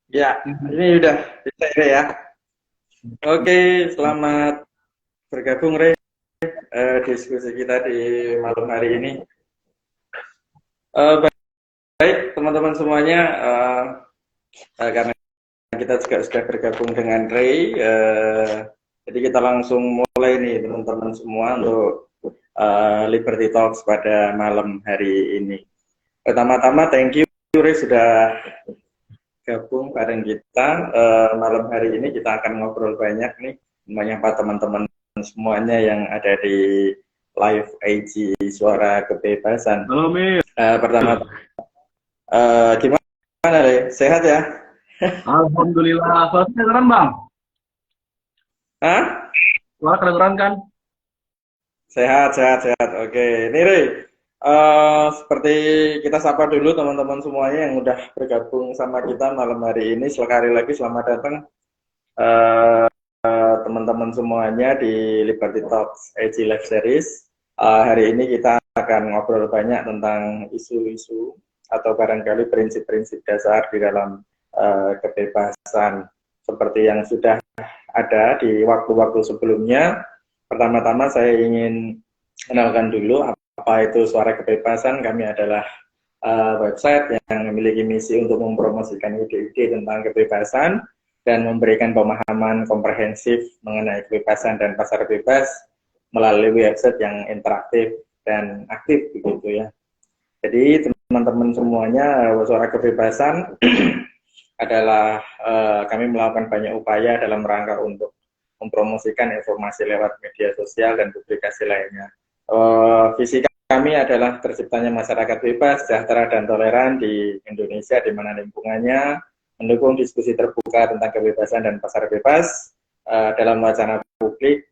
Ya, ini udah bisa ya. Oke, selamat bergabung Re, diskusi kita di malam hari ini. Baik, teman-teman semuanya, karena kita juga sudah bergabung dengan Ray, jadi kita langsung mulai nih teman-teman semua untuk Liberty Talks pada malam hari ini. Pertama-tama, thank you Ray sudah gabung bareng kita. Malam hari ini kita akan ngobrol banyak nih, menyapa teman-teman semuanya yang ada di live IG Suara Kebebasan. Halo Mir, Pertama, gimana deh? Sehat ya? Alhamdulillah. Suara kedengeran Bang? Hah? Suara kedengeran kan? Sehat, sehat, sehat. Oke, ini Rey. Seperti kita sapa dulu teman-teman semuanya yang udah bergabung sama kita malam hari ini. Sekali lagi selamat datang eh, teman-teman semuanya di Liberty Talks AG Live Series. Hari ini kita akan ngobrol banyak tentang isu-isu atau barangkali prinsip-prinsip dasar di dalam kebebasan seperti yang sudah ada di waktu-waktu sebelumnya. Pertama-tama saya ingin kenalkan dulu apa itu Suara Kebebasan. Kami adalah website yang memiliki misi untuk mempromosikan ide-ide tentang kebebasan dan memberikan pemahaman komprehensif mengenai kebebasan dan pasar bebas melalui website yang interaktif dan aktif begitu ya. Jadi teman-teman semuanya, Suara Kebebasan adalah kami melakukan banyak upaya dalam rangka untuk mempromosikan informasi lewat media sosial dan publikasi lainnya. Visi kami adalah terciptanya masyarakat bebas, sejahtera, dan toleran di Indonesia, di mana lingkungannya mendukung diskusi terbuka tentang kebebasan dan pasar bebas dalam wacana publik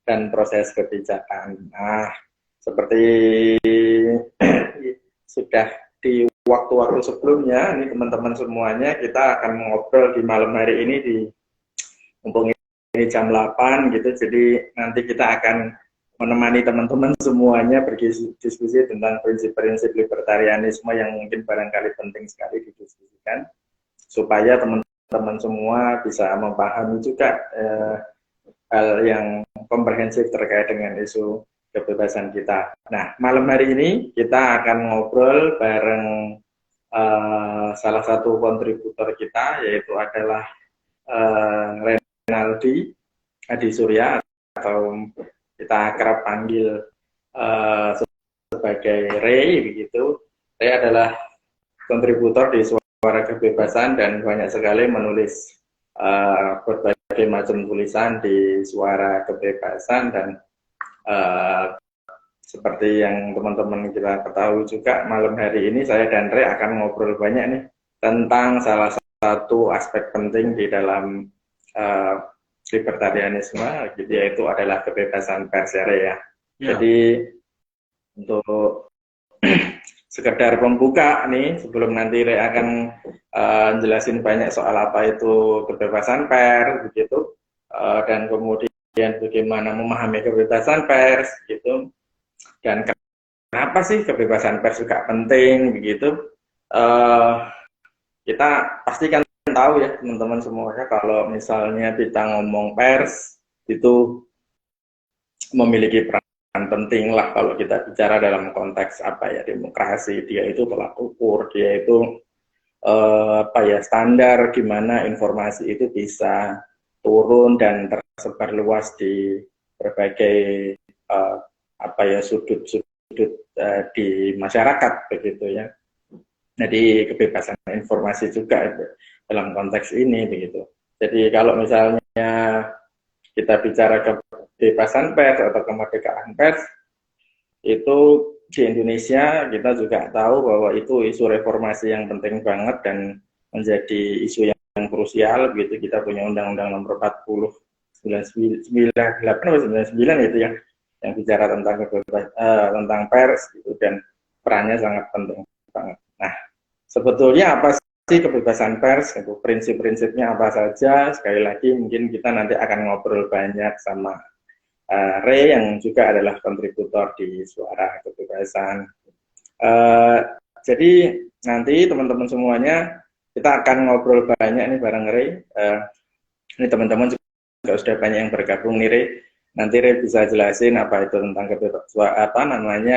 dan proses kebijakan. Nah, seperti sudah di waktu-waktu sebelumnya, ini teman-teman semuanya, kita akan mengobrol di malam hari ini di mumpung ini jam 8 gitu, jadi nanti kita akan menemani teman-teman semuanya berdiskusi tentang prinsip-prinsip libertarianisme yang mungkin barangkali penting sekali didiskusikan supaya teman-teman semua bisa memahami juga hal yang komprehensif terkait dengan isu kebebasan kita. Nah, malam hari ini kita akan ngobrol bareng salah satu kontributor kita, yaitu adalah Renaldi Adi Surya, atau kita akrab panggil uh, sebagai Ray begitu. Ray adalah kontributor di Suara Kebebasan dan banyak sekali menulis berbagai macam tulisan di Suara Kebebasan dan uh, seperti yang teman-teman kita ketahui juga, malam hari ini saya dan Ray akan ngobrol banyak nih tentang salah satu aspek penting di dalam uh, libertarianisme, gitu, yaitu adalah kebebasan pers ya. Ya. Ya. Jadi untuk sekedar pembuka nih, sebelum nanti Ray akan jelasin banyak soal apa itu kebebasan pers begitu, dan kemudian bagaimana memahami kebebasan pers gitu, dan kenapa sih kebebasan pers juga penting begitu. Kita pasti kan tahu ya teman-teman semuanya, kalau misalnya kita ngomong pers itu memiliki peran penting lah kalau kita bicara dalam konteks apa ya, demokrasi. Dia itu tolak ukur, dia itu apa ya, standar gimana informasi itu bisa turun dan tersebar luas di berbagai apa ya, sudut-sudut di masyarakat begitu ya. Jadi kebebasan informasi juga dalam konteks ini begitu. Jadi kalau misalnya kita bicara kebebasan pers atau kemerdekaan pers, itu di Indonesia kita juga tahu bahwa itu isu reformasi yang penting banget dan menjadi isu yang krusial begitu. Kita punya Undang-Undang Nomor 40 98 atau 99 itu yang bicara tentang tentang pers gitu, dan perannya sangat penting banget. Nah, sebetulnya apa sih kebebasan pers? Itu prinsip-prinsipnya apa saja? Sekali lagi mungkin kita nanti akan ngobrol banyak sama Ray yang juga adalah kontributor di Suara Kebebasan. Uh, jadi nanti teman-teman semuanya kita akan ngobrol banyak nih bareng Ray. Ini teman-teman juga sudah banyak yang bergabung nih Ray. Nanti Ray bisa jelasin apa itu tentang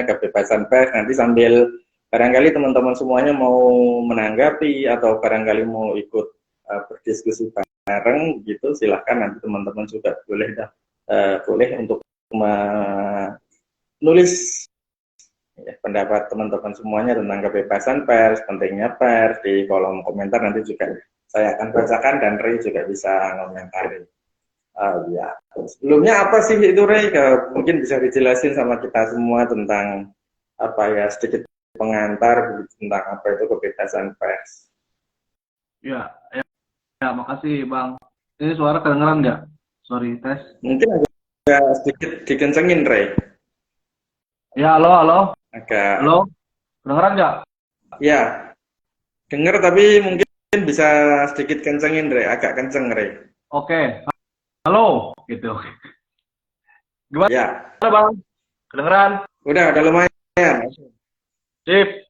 kebebasan pers. Nanti sambil barangkali teman-teman semuanya mau menanggapi atau barangkali mau ikut berdiskusi bareng gitu, silahkan nanti teman-teman juga boleh untuk menulis ya, pendapat teman-teman semuanya tentang kebebasan pers, pentingnya pers di kolom komentar. Nanti juga saya akan bacakan dan Ray juga bisa komentari. Ya, sebelumnya apa sih itu Ray? Mungkin bisa dijelasin sama kita semua tentang apa ya, sedikit pengantar tentang apa itu kebebasan pers. Ya, makasih Bang. Ini suara kedengeran nggak? Sorry, tes. Mungkin agak sedikit dikencengin Ray. Ya, halo. Agak. Halo, kedengeran nggak? Ya, denger tapi mungkin bisa sedikit kencengin Ray, agak kenceng Ray. Oke. Halo, gitu. Gimana Ya. Bang? Kedengeran? Udah lumayan. Sip.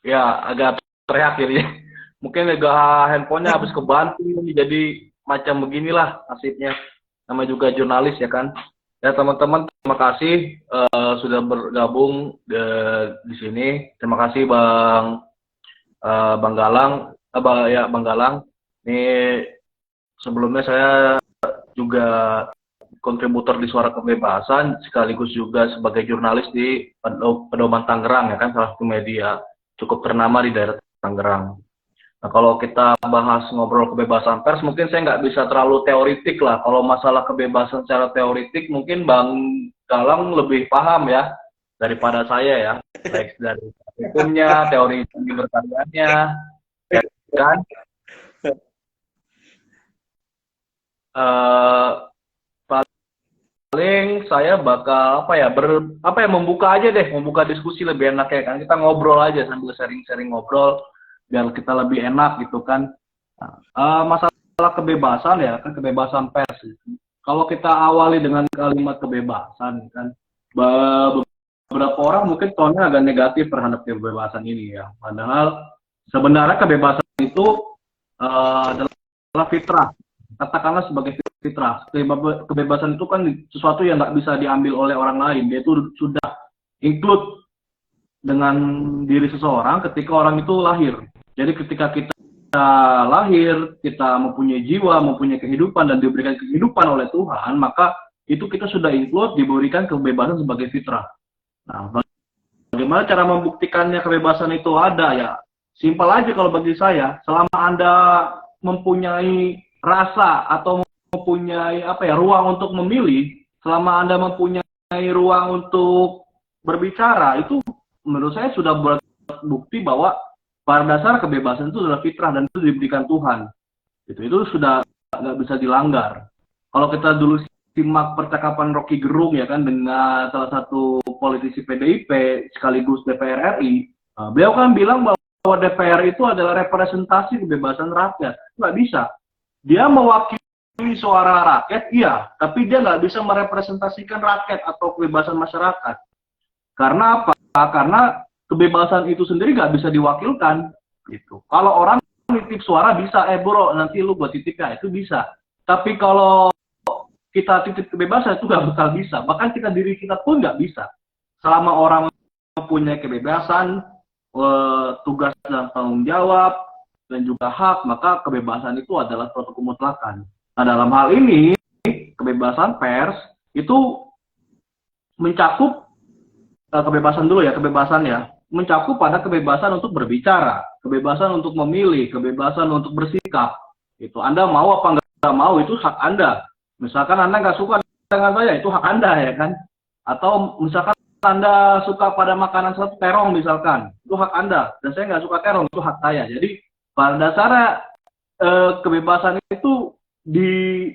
Ya, agak teriak ini. Mungkin agak handphonenya habis kebanting, jadi macam beginilah nasibnya. Nama juga jurnalis ya kan. Ya teman-teman, terima kasih sudah bergabung di sini. Terima kasih Bang Galang. Bang Galang. Ini sebelumnya saya juga kontributor di Suara Kebebasan, sekaligus juga sebagai jurnalis di Pedoman Tangerang ya kan, salah satu media cukup ternama di daerah Tangerang. Nah, kalau kita bahas ngobrol kebebasan pers, mungkin saya nggak bisa terlalu teoritik lah. Kalau masalah kebebasan secara teoritik, mungkin Bang Galang lebih paham ya daripada saya ya, baik dari hukumnya, teori libertariannya, ya kan? Paling saya bakal membuka aja deh, membuka diskusi lebih enak ya kan, kita ngobrol aja sambil sharing-sharing ngobrol biar kita lebih enak gitu kan. Masalah kebebasan ya kan, kebebasan pers. Kalau kita awali dengan kalimat kebebasan kan, beberapa orang mungkin tonnya agak negatif terhadap kebebasan ini ya. Padahal sebenarnya kebebasan itu adalah fitrah. Katakanlah sebagai fitrah. Kebebasan itu kan sesuatu yang nggak bisa diambil oleh orang lain. Dia itu sudah include dengan diri seseorang ketika orang itu lahir. Jadi ketika kita lahir, kita mempunyai jiwa, mempunyai kehidupan dan diberikan kehidupan oleh Tuhan, maka itu kita sudah include, diberikan kebebasan sebagai fitrah. Nah, bagaimana cara membuktikannya kebebasan itu ada ya? Simpel aja kalau bagi saya, selama Anda mempunyai rasa atau mempunyai ruang untuk memilih, selama Anda mempunyai ruang untuk berbicara, itu menurut saya sudah berbukti bahwa pada dasar kebebasan itu adalah fitrah dan itu diberikan Tuhan. Itu sudah nggak bisa dilanggar. Kalau kita dulu simak percakapan Rocky Gerung ya kan dengan salah satu politisi PDIP sekaligus DPR RI, beliau kan bilang bahwa DPR itu adalah representasi kebebasan rakyat. Nggak bisa. Dia mewakili suara rakyat, iya, tapi dia nggak bisa merepresentasikan rakyat atau kebebasan masyarakat. Karena apa? Karena kebebasan itu sendiri nggak bisa diwakilkan. Gitu. Kalau orang titip suara bisa, bro, nanti lu buat titipnya, itu bisa. Tapi kalau kita titip kebebasan itu nggak bakal bisa. Bahkan diri kita pun nggak bisa. Selama orang mempunyai kebebasan, tugas dan tanggung jawab, dan juga hak, maka kebebasan itu adalah suatu kemutlakan. Nah, dalam hal ini, kebebasan pers itu mencakup kebebasan dulu ya, mencakup pada kebebasan untuk berbicara, kebebasan untuk memilih, kebebasan untuk bersikap. Itu Anda mau apa nggak mau, itu hak Anda. Misalkan Anda nggak suka dengan saya, itu hak Anda ya kan. Atau misalkan Anda suka pada makanan satu terong misalkan, itu hak Anda. Dan saya nggak suka terong, itu hak saya. Jadi pada dasarnya kebebasan itu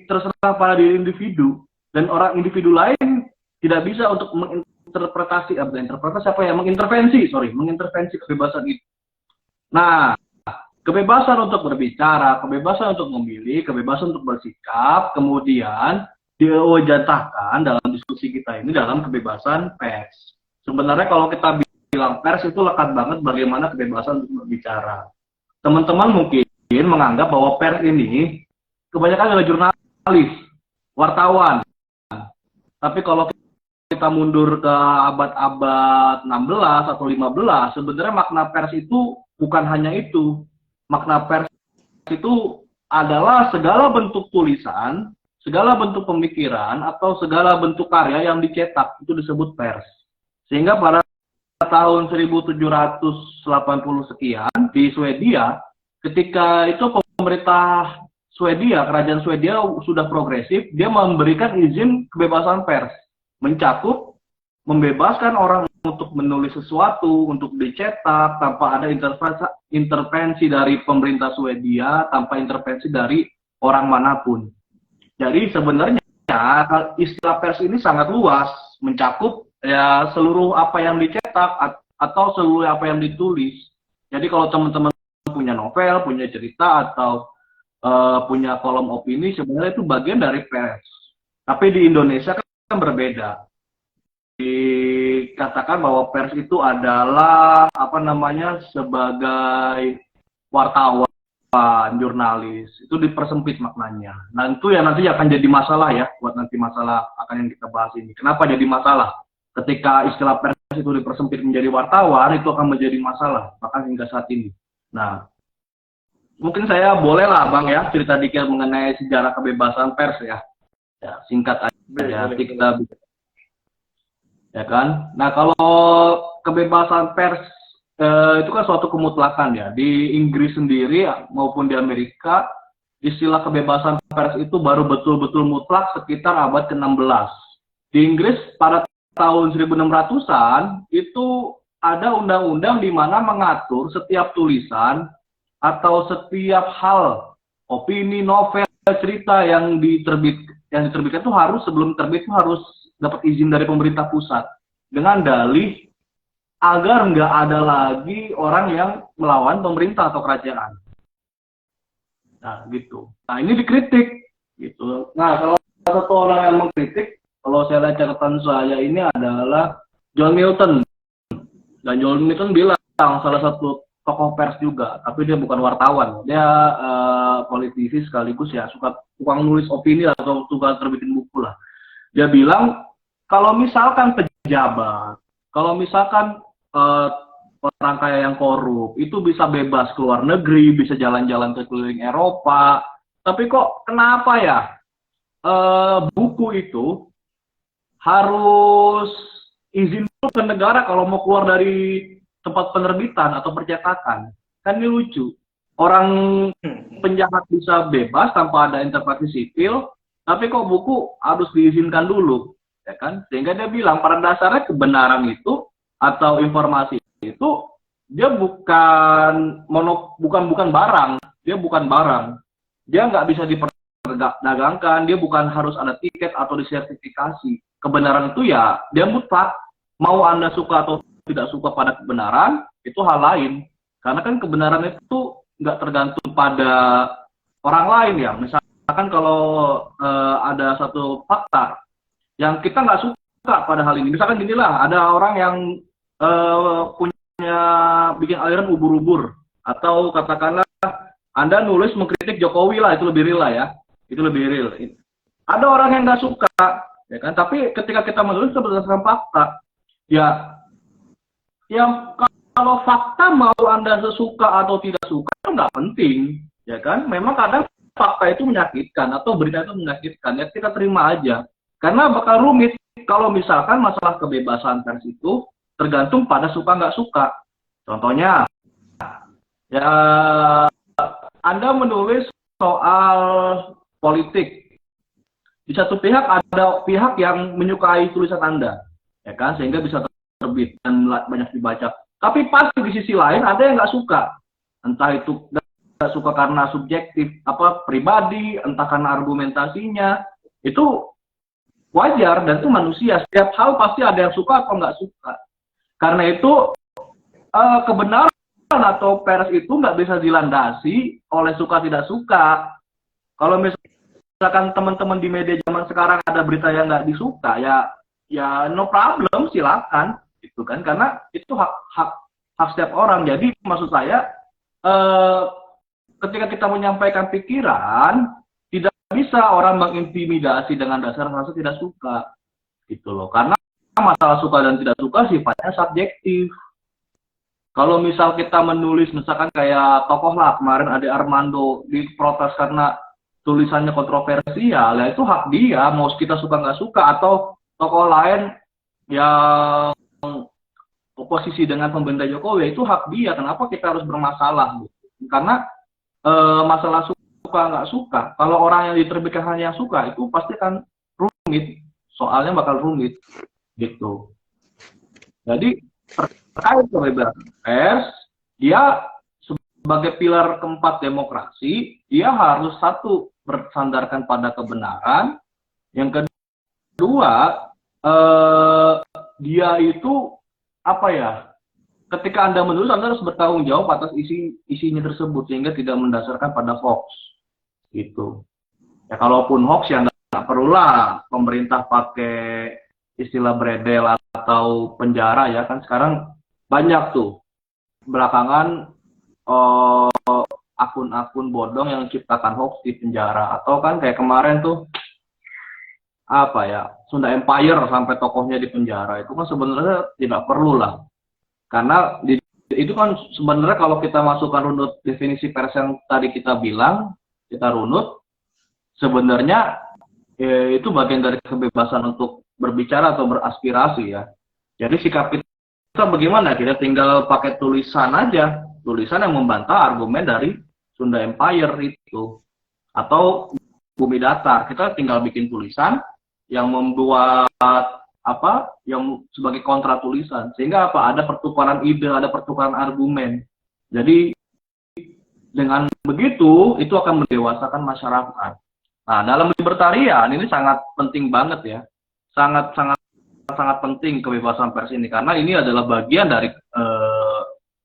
terserah pada diri individu, dan orang individu lain tidak bisa untuk menginterpretasi kebebasan itu. Nah, kebebasan untuk berbicara, kebebasan untuk memilih, kebebasan untuk bersikap, kemudian diwajibkan dalam diskusi kita ini dalam kebebasan pers. Sebenarnya kalau kita bilang pers itu lekat banget bagaimana kebebasan untuk berbicara. Teman-teman mungkin menganggap bahwa pers ini kebanyakan adalah jurnalis, wartawan. Tapi kalau kita mundur ke abad-abad 16 atau 15, sebenarnya makna pers itu bukan hanya itu. Makna pers itu adalah segala bentuk tulisan, segala bentuk pemikiran, atau segala bentuk karya yang dicetak, itu disebut pers. Sehingga pada tahun 1780 sekian di Swedia, ketika itu pemerintah Swedia, kerajaan Swedia sudah progresif, dia memberikan izin kebebasan pers, mencakup membebaskan orang untuk menulis sesuatu, untuk dicetak tanpa ada intervensi dari pemerintah Swedia, tanpa intervensi dari orang manapun. Jadi sebenarnya istilah pers ini sangat luas, mencakup ya seluruh apa yang dicetak atau seluruh apa yang ditulis. Jadi kalau teman-teman punya novel, punya cerita, atau punya kolom opini, sebenarnya itu bagian dari pers. Tapi di Indonesia kan berbeda. Dikatakan bahwa pers itu adalah sebagai wartawan, jurnalis. Itu dipersempit maknanya. Nah itu ya nanti akan jadi masalah ya, buat nanti masalah akan yang kita bahas ini. Kenapa jadi masalah? Ketika istilah pers itu dipersempit menjadi wartawan, itu akan menjadi masalah, bahkan hingga saat ini. Nah, mungkin saya bolehlah Bang ya cerita dikit mengenai sejarah kebebasan pers ya. Ya singkat aja kita ya kan. Nah kalau kebebasan pers itu kan suatu kemutlakan ya. Di Inggris sendiri maupun di Amerika, istilah kebebasan pers itu baru betul-betul mutlak sekitar abad ke-16. Di Inggris pada tahun 1600-an itu ada undang-undang di mana mengatur setiap tulisan atau setiap hal, opini, novel, cerita yang diterbitkan itu harus, sebelum terbit itu harus dapat izin dari pemerintah pusat, dengan dalih agar nggak ada lagi orang yang melawan pemerintah atau kerajaan. Nah gitu. Nah ini dikritik gitu. Nah kalau satu orang yang mengkritik, kalau saya lihat catatan saya ini adalah John Milton. Dan John Milton bilang salah satu tokoh pers juga, tapi dia bukan wartawan, dia politisi sekaligus ya, suka tukang nulis opini atau suka terbitin buku lah. Dia bilang kalau misalkan pejabat, kalau misalkan orang kaya yang korup itu bisa bebas keluar negeri, bisa jalan-jalan ke keliling Eropa, tapi kok kenapa ya buku itu harus izin ke negara kalau mau keluar dari tempat penerbitan atau percetakan? Kan ini lucu. Orang penjahat bisa bebas tanpa ada intervensi sipil, tapi kok buku harus diizinkan dulu, ya kan? Sehingga dia bilang pada dasarnya kebenaran itu atau informasi itu dia bukan barang, dia bukan barang, dia nggak bisa diperdagangkan, dia bukan harus ada tiket atau disertifikasi. Kebenaran itu ya dia mutlak, mau Anda suka atau tidak suka pada kebenaran, itu hal lain. Karena kan kebenaran itu nggak tergantung pada orang lain ya. Misalkan kalau ada satu fakta yang kita nggak suka pada hal ini, misalkan ginilah, ada orang yang punya bikin aliran ubur-ubur, atau katakanlah Anda nulis mengkritik Jokowi lah, itu lebih real lah ya, itu lebih real. Ada orang yang nggak suka, ya kan? Tapi ketika kita menulis berdasarkan fakta, ya kalau fakta mau Anda sesuka atau tidak suka itu nggak penting, ya kan? Memang kadang fakta itu menyakitkan atau berita itu menyakitkan, ya kita terima aja. Karena bakal rumit kalau misalkan masalah kebebasan pers itu tergantung pada suka nggak suka. Contohnya, ya Anda menulis soal politik, di satu pihak ada pihak yang menyukai tulisan Anda, ya kan? Sehingga bisa terbit dan banyak dibaca. Tapi pasti di sisi lain ada yang nggak suka, entah itu nggak suka karena subjektif pribadi, entah karena argumentasinya, itu wajar dan itu manusia. Setiap hal pasti ada yang suka atau nggak suka. Karena itu kebenaran atau pers itu nggak bisa dilandasi oleh suka tidak suka. Kalau misalkan teman-teman di media zaman sekarang ada berita yang nggak disuka, ya no problem, silakan. Itu kan karena itu hak setiap orang. Jadi maksud saya ketika kita menyampaikan pikiran, tidak bisa orang mengintimidasi dengan dasar merasa tidak suka, gitu loh. Karena masalah suka dan tidak suka sifatnya subjektif. Kalau misal kita menulis, misalkan kayak tokoh lah, kemarin Ade Armando diprotes karena tulisannya kontroversial, ya itu hak dia, mau kita suka nggak suka, atau tokoh lain yang oposisi dengan pemerintah Jokowi, itu hak dia, kenapa kita harus bermasalah? Karena masalah suka nggak suka, kalau orang yang diterbitkan hanya suka, itu pasti akan rumit, soalnya bakal rumit, gitu. Jadi, terkait kebebasan pers, dia sebagai pilar keempat demokrasi, dia harus satu bersandarkan pada kebenaran, yang kedua dia itu apa ya? Ketika Anda menulis, Anda harus bertanggung jawab atas isinya tersebut sehingga tidak mendasarkan pada hoax, gitu. Ya kalaupun hoax ya nggak perlulah pemerintah pakai istilah beredel atau penjara ya kan sekarang banyak tuh belakangan akun-akun bodong yang menciptakan hoax di penjara, atau kan kayak kemarin tuh apa ya, Sunda Empire sampai tokohnya di penjara, itu kan sebenarnya tidak perlu lah, karena itu kan sebenarnya kalau kita masukkan runut definisi pers yang tadi kita bilang, kita runut sebenarnya itu bagian dari kebebasan untuk berbicara atau beraspirasi ya. Jadi sikap kita bagaimana? Kita tinggal pakai tulisan aja, tulisan yang membantah argumen dari Sunda Empire itu, atau bumi datar. Kita tinggal bikin tulisan yang membuat apa? Yang sebagai kontra tulisan, sehingga apa? Ada pertukaran ide, ada pertukaran argumen. Jadi dengan begitu itu akan mendewasakan masyarakat. Nah, dalam libertarian ini sangat penting banget ya, sangat penting kebebasan pers ini, karena ini adalah bagian dari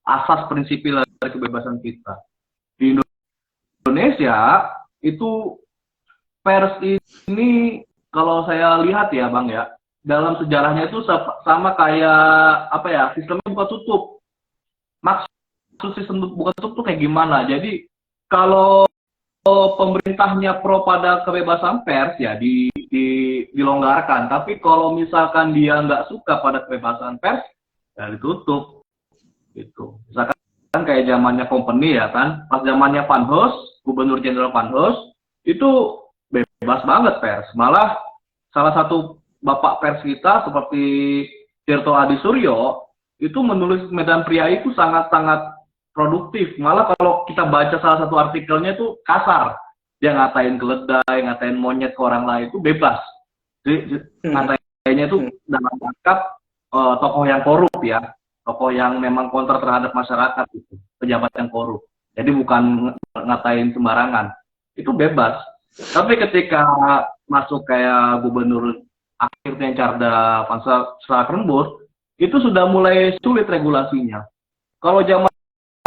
asas prinsipil dari kebebasan kita. Di Indonesia itu pers ini kalau saya lihat ya Bang ya, dalam sejarahnya itu sama kayak apa ya, sistemnya buka tutup. Maksud sistem buka tutup tuh kayak gimana? Jadi kalau pemerintahnya pro pada kebebasan pers ya dilonggarkan, tapi kalau misalkan dia nggak suka pada kebebasan pers ya ditutup gitu. Misalkan kayak zamannya Company ya kan, pas zamannya Van Hoos, Gubernur Jenderal Van Hoos itu bebas banget pers, malah salah satu bapak pers kita seperti Tirto Adi Suryo itu menulis Medan Pria itu sangat-sangat produktif. Malah kalau kita baca salah satu artikelnya itu kasar. Dia ngatain keledai, ngatain monyet ke orang lain itu bebas. Jadi ngatainnya itu dalam rangka tokoh yang korup ya. Tokoh yang memang kontra terhadap masyarakat itu. Pejabat yang korup. Jadi bukan ngatain sembarangan. Itu bebas. Tapi ketika masuk kayak gubernur akhirnya Carda Vansa Strakenburg, itu sudah mulai sulit regulasinya. Kalau zaman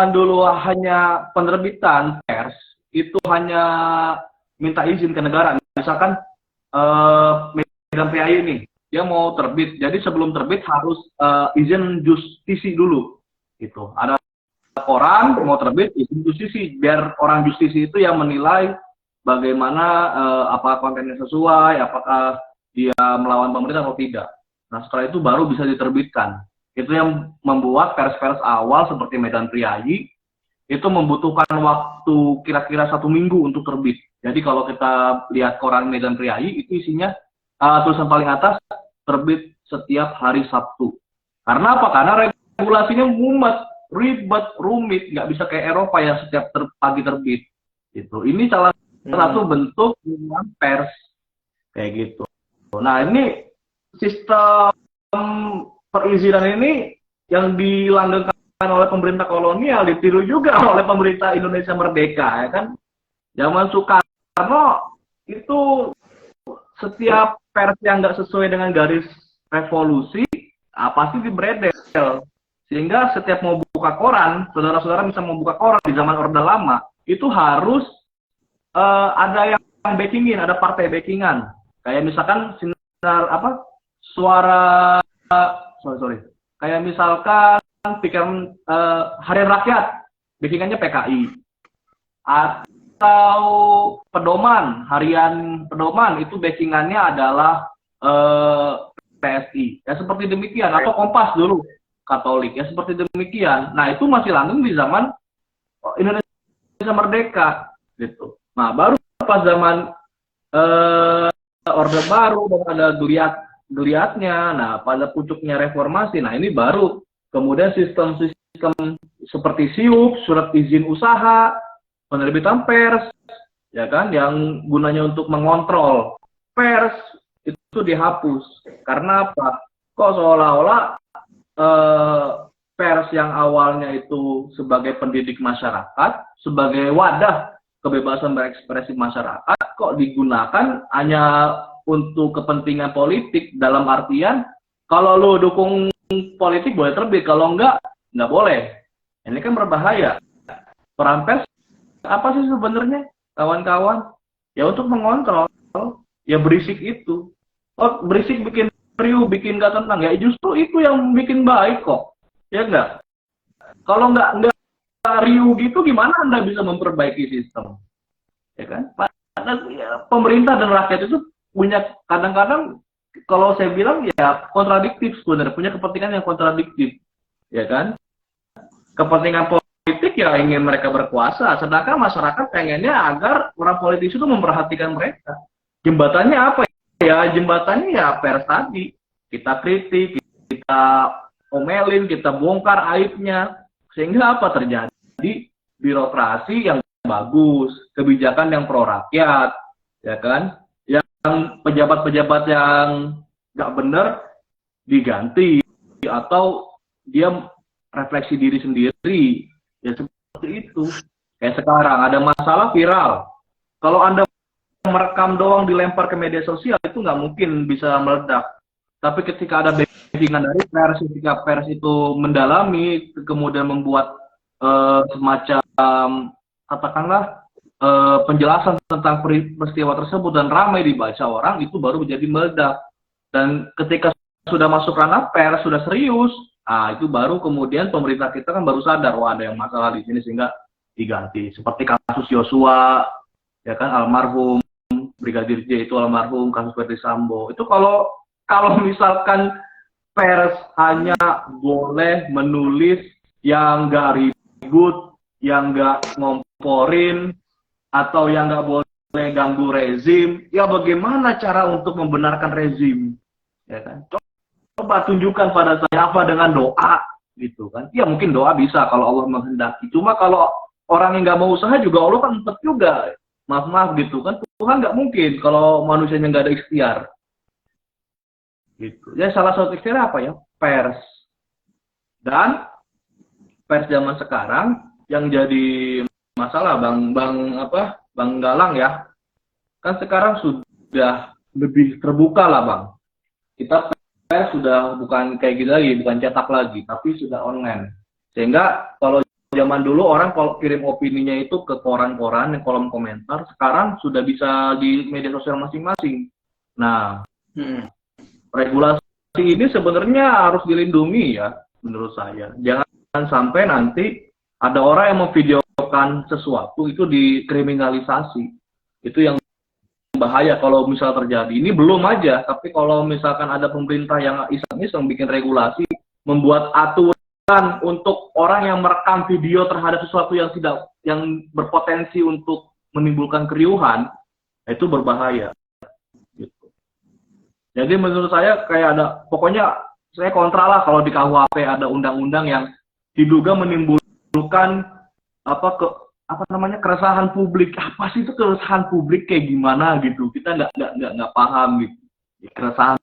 dulu hanya penerbitan pers itu hanya minta izin ke negara, misalkan Medan PAI ini dia mau terbit, jadi sebelum terbit harus izin justisi dulu, gitu. Ada koran mau terbit izin justisi, biar orang justisi itu yang menilai bagaimana apakah kontennya sesuai, apakah dia melawan pemerintah atau tidak. Nah setelah itu baru bisa diterbitkan. Itu yang membuat pers-pers awal seperti Medan Priayi itu membutuhkan waktu kira-kira 1 minggu untuk terbit. Jadi kalau kita lihat koran Medan Priayi itu isinya tulisan paling atas terbit setiap hari Sabtu. Karena apa? Karena regulasinya mumet, ribet, rumit, nggak bisa kayak Eropa yang setiap pagi terbit. Gitu. Ini salah satu bentuk pers kayak gitu. Nah ini sistem perizinan ini yang dilanggengkan oleh pemerintah kolonial ditiru juga oleh pemerintah Indonesia merdeka ya kan. Zaman Soekarno itu setiap pers yang nggak sesuai dengan garis revolusi pasti dibredel, sehingga setiap mau buka koran, saudara-saudara bisa membuka koran di zaman Orde Lama itu harus ada yang backingin, ada partai backingan, kayak misalkan sinar apa suara kayak misalkan pikiran Harian Rakyat, backingannya PKI, atau pedoman, harian pedoman itu backingannya adalah PSI. Ya seperti demikian, atau Kompas dulu, Katolik, ya seperti demikian. Nah itu masih langgeng di zaman Indonesia merdeka, gitu. Nah baru pas zaman Orde Baru dan ada geliatnya, nah pada pucuknya reformasi, nah ini baru kemudian sistem-sistem seperti SIUP, surat izin usaha, penerbitan pers, ya kan, yang gunanya untuk mengontrol pers itu dihapus. Karena apa? Kok seolah-olah pers yang awalnya itu sebagai pendidik masyarakat, sebagai wadah kebebasan berekspresi masyarakat, kok digunakan hanya untuk kepentingan politik, dalam artian kalau lo dukung politik boleh terbit, kalau enggak boleh. Ini kan berbahaya. Peran pers apa sih sebenarnya, kawan-kawan? Ya untuk mengontrol, ya berisik itu. Oh, berisik bikin riuh, bikin gak tenang. Ya justru itu yang bikin baik kok. Ya enggak? Kalau enggak riuh gitu, gimana Anda bisa memperbaiki sistem? Ya kan? Ya, pemerintah dan rakyat itu punya kadang-kadang, kalau saya bilang ya kontradiktif sebenarnya, punya kepentingan yang kontradiktif, ya kan? Kepentingan politik ya ingin mereka berkuasa, sedangkan masyarakat pengennya agar orang politisi itu memperhatikan mereka. Jembatannya apa ya? Jembatannya ya pers tadi. Kita kritik, kita omelin, kita bongkar aibnya, sehingga apa terjadi? Birokrasi yang bagus, kebijakan yang pro rakyat, ya kan? Yang pejabat-pejabat yang nggak benar diganti, atau dia refleksi diri sendiri, ya seperti itu. Kayak sekarang ada masalah viral, kalau Anda merekam doang dilempar ke media sosial itu nggak mungkin bisa meledak. Tapi ketika ada backingan dari pers, ketika pers itu mendalami, kemudian membuat semacam katakanlah penjelasan tentang peristiwa tersebut dan ramai dibaca orang, itu baru menjadi meledak. Dan ketika sudah masuk ranah pers, sudah serius, nah itu baru kemudian pemerintah kita kan baru sadar, wah ada yang masalah di sini, sehingga diganti. Seperti kasus Yosua, ya kan, almarhum Brigadir J itu almarhum, kasus Verdi Sambo. Itu kalau misalkan pers hanya boleh menulis yang nggak ribut, yang nggak ngomporin, atau yang nggak boleh ganggu rezim, ya bagaimana cara untuk membenarkan rezim? Ya kan? Coba tunjukkan pada saya apa dengan doa, gitu kan? Ya mungkin doa bisa kalau Allah menghendaki. Cuma kalau orang yang nggak mau usaha juga Allah kan tetap juga. Maaf gitu kan, Tuhan nggak mungkin kalau manusianya nggak ada ikhtiar. Gitu. Ya salah satu ikhtiar apa ya? Pers. Dan pers zaman sekarang yang jadi masalah, Bang Galang ya, kan sekarang sudah lebih terbuka lah Bang. Kita pers sudah bukan kayak gitu lagi, bukan cetak lagi, tapi sudah online. Sehingga kalau zaman dulu orang kalau kirim opininya itu ke koran-koran, yang kolom komentar, sekarang sudah bisa di media sosial masing-masing. Nah, regulasi ini sebenarnya harus dilindungi ya, menurut saya. Jangan sampai nanti ada orang yang memvideokan sesuatu itu dikriminalisasi. Itu yang bahaya kalau misal terjadi. Ini belum aja, tapi kalau misalkan ada pemerintah yang iseng-iseng bikin regulasi, membuat aturan untuk orang yang merekam video terhadap sesuatu yang berpotensi untuk menimbulkan keriuhan, itu berbahaya. Gitu. Jadi menurut saya kayak ada, pokoknya saya kontra lah kalau di KUHP ada undang-undang yang diduga menimbulkan keresahan publik. Apa sih itu keresahan publik kayak gimana gitu? Kita nggak paham gitu. Keresahan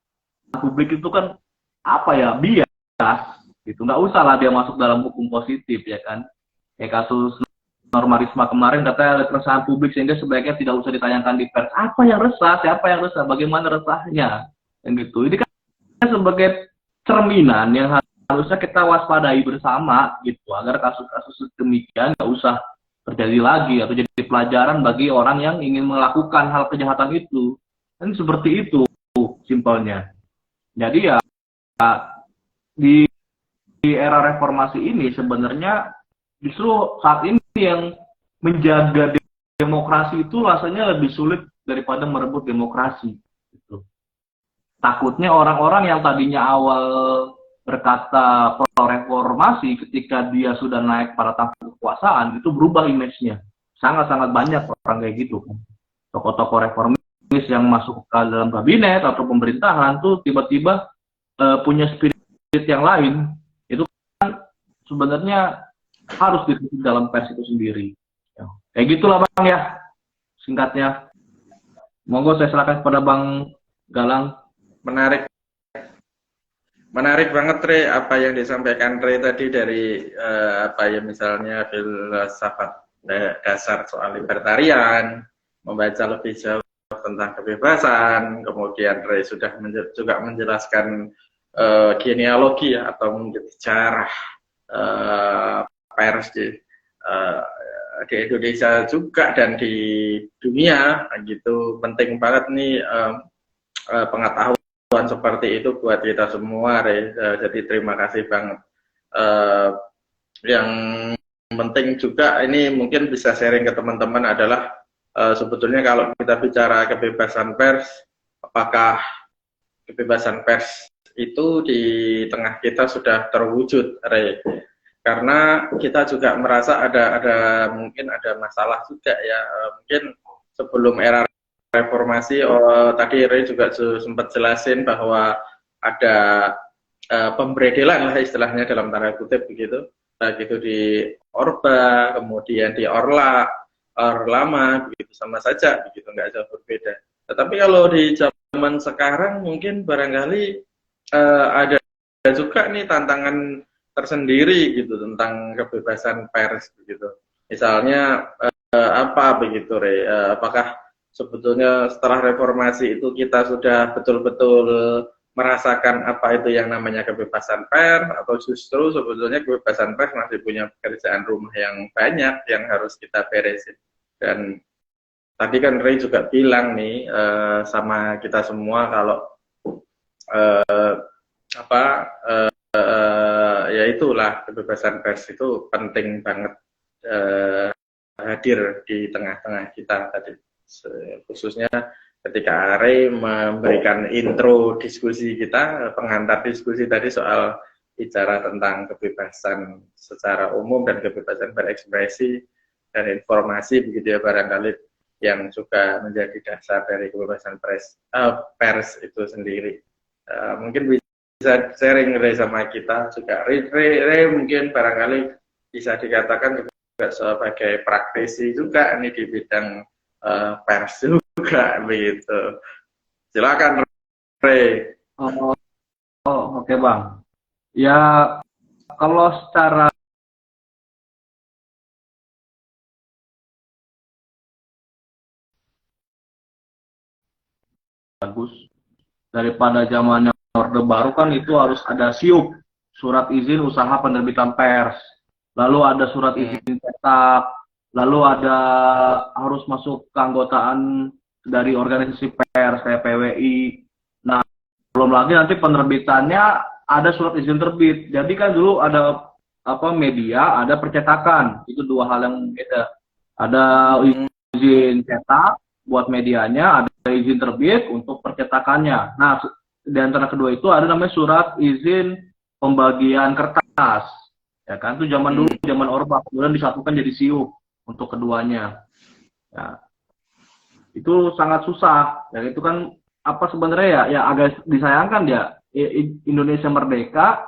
publik itu kan apa ya, bias gitu. Nggak usah lah dia masuk dalam hukum positif ya kan. Kayak kasus Norma Risma kemarin katanya ada keresahan publik sehingga sebaiknya tidak usah ditayangkan di pers. Apa yang resah? Siapa yang resah? Bagaimana resahnya? Yang gitu. Ini kan sebagai cerminan yang harusnya kita waspadai bersama gitu, agar kasus-kasus demikian nggak usah terjadi lagi atau jadi pelajaran bagi orang yang ingin melakukan hal kejahatan itu. Dan seperti itu simpelnya. Jadi ya di era reformasi ini sebenarnya justru saat ini yang menjaga demokrasi itu rasanya lebih sulit daripada merebut demokrasi. Gitu. Takutnya orang-orang yang tadinya awal berkata pro reformasi, ketika dia sudah naik pada tahap kekuasaan, itu berubah image-nya. Sangat-sangat banyak orang kayak gitu. Tokoh-tokoh reformis yang masuk ke dalam kabinet atau pemerintahan tuh tiba-tiba punya spirit yang lain. Itu kan sebenarnya harus dikritik dalam pers itu sendiri. Kayak gitulah Bang ya, singkatnya. Monggo saya serahkan kepada Bang Galang. Menarik banget Re, apa yang disampaikan Re tadi dari apa ya, misalnya filsafat dasar soal libertarian, membaca lebih jauh tentang kebebasan, kemudian Re sudah juga menjelaskan genealogi ya, atau mungkin sejarah pers di Indonesia juga dan di dunia gitu. Penting banget nih pengetahuan seperti itu buat kita semua, Re. Jadi terima kasih banget. Yang penting juga ini mungkin bisa sharing ke teman-teman adalah sebetulnya kalau kita bicara kebebasan pers, apakah kebebasan pers itu di tengah kita sudah terwujud, Re? Karena kita juga merasa mungkin ada masalah juga ya. Mungkin sebelum era reformasi, tadi Ray juga sempat jelasin bahwa ada pemberedelan lah istilahnya dalam tanda kutip begitu, baik itu di Orba, kemudian di Orlama, begitu sama saja, begitu nggak jauh berbeda. Tetapi kalau di zaman sekarang mungkin barangkali ada juga nih tantangan tersendiri gitu tentang kebebasan pers begitu. Misalnya apa begitu, Ray? Apakah sebetulnya setelah reformasi itu kita sudah betul-betul merasakan apa itu yang namanya kebebasan pers, atau justru sebetulnya kebebasan pers masih punya pekerjaan rumah yang banyak yang harus kita beresin? Dan tadi kan Ray juga bilang nih sama kita semua kalau ya itulah, kebebasan pers itu penting banget hadir di tengah-tengah kita tadi, khususnya ketika Ray memberikan intro diskusi kita, pengantar diskusi tadi soal bicara tentang kebebasan secara umum dan kebebasan berekspresi dan informasi begitu ya, barangkali yang juga menjadi dasar dari kebebasan pers itu sendiri. Mungkin bisa sharing Ray sama kita juga. Ray mungkin barangkali bisa dikatakan juga sebagai praktisi juga ini di bidang pers juga begitu. Silakan Ray. Oke Bang. Ya kalau secara bagus, daripada zamannya Orde Baru kan itu harus ada SIUP, surat izin usaha penerbitan pers, lalu ada surat izin cetak, lalu ada harus masuk keanggotaan dari organisasi pers kayak PWI. Nah, belum lagi nanti penerbitannya ada surat izin terbit. Jadi kan dulu ada media, ada percetakan, itu dua hal yang beda. Ada izin cetak buat medianya, ada izin terbit untuk percetakannya. Nah, di antara kedua itu ada namanya surat izin pembagian kertas, ya kan? Itu zaman dulu, zaman Orba, kemudian disatukan jadi SIUP untuk keduanya. Ya, itu sangat susah. Dan itu kan sebenarnya ya agak disayangkan ya. Indonesia merdeka,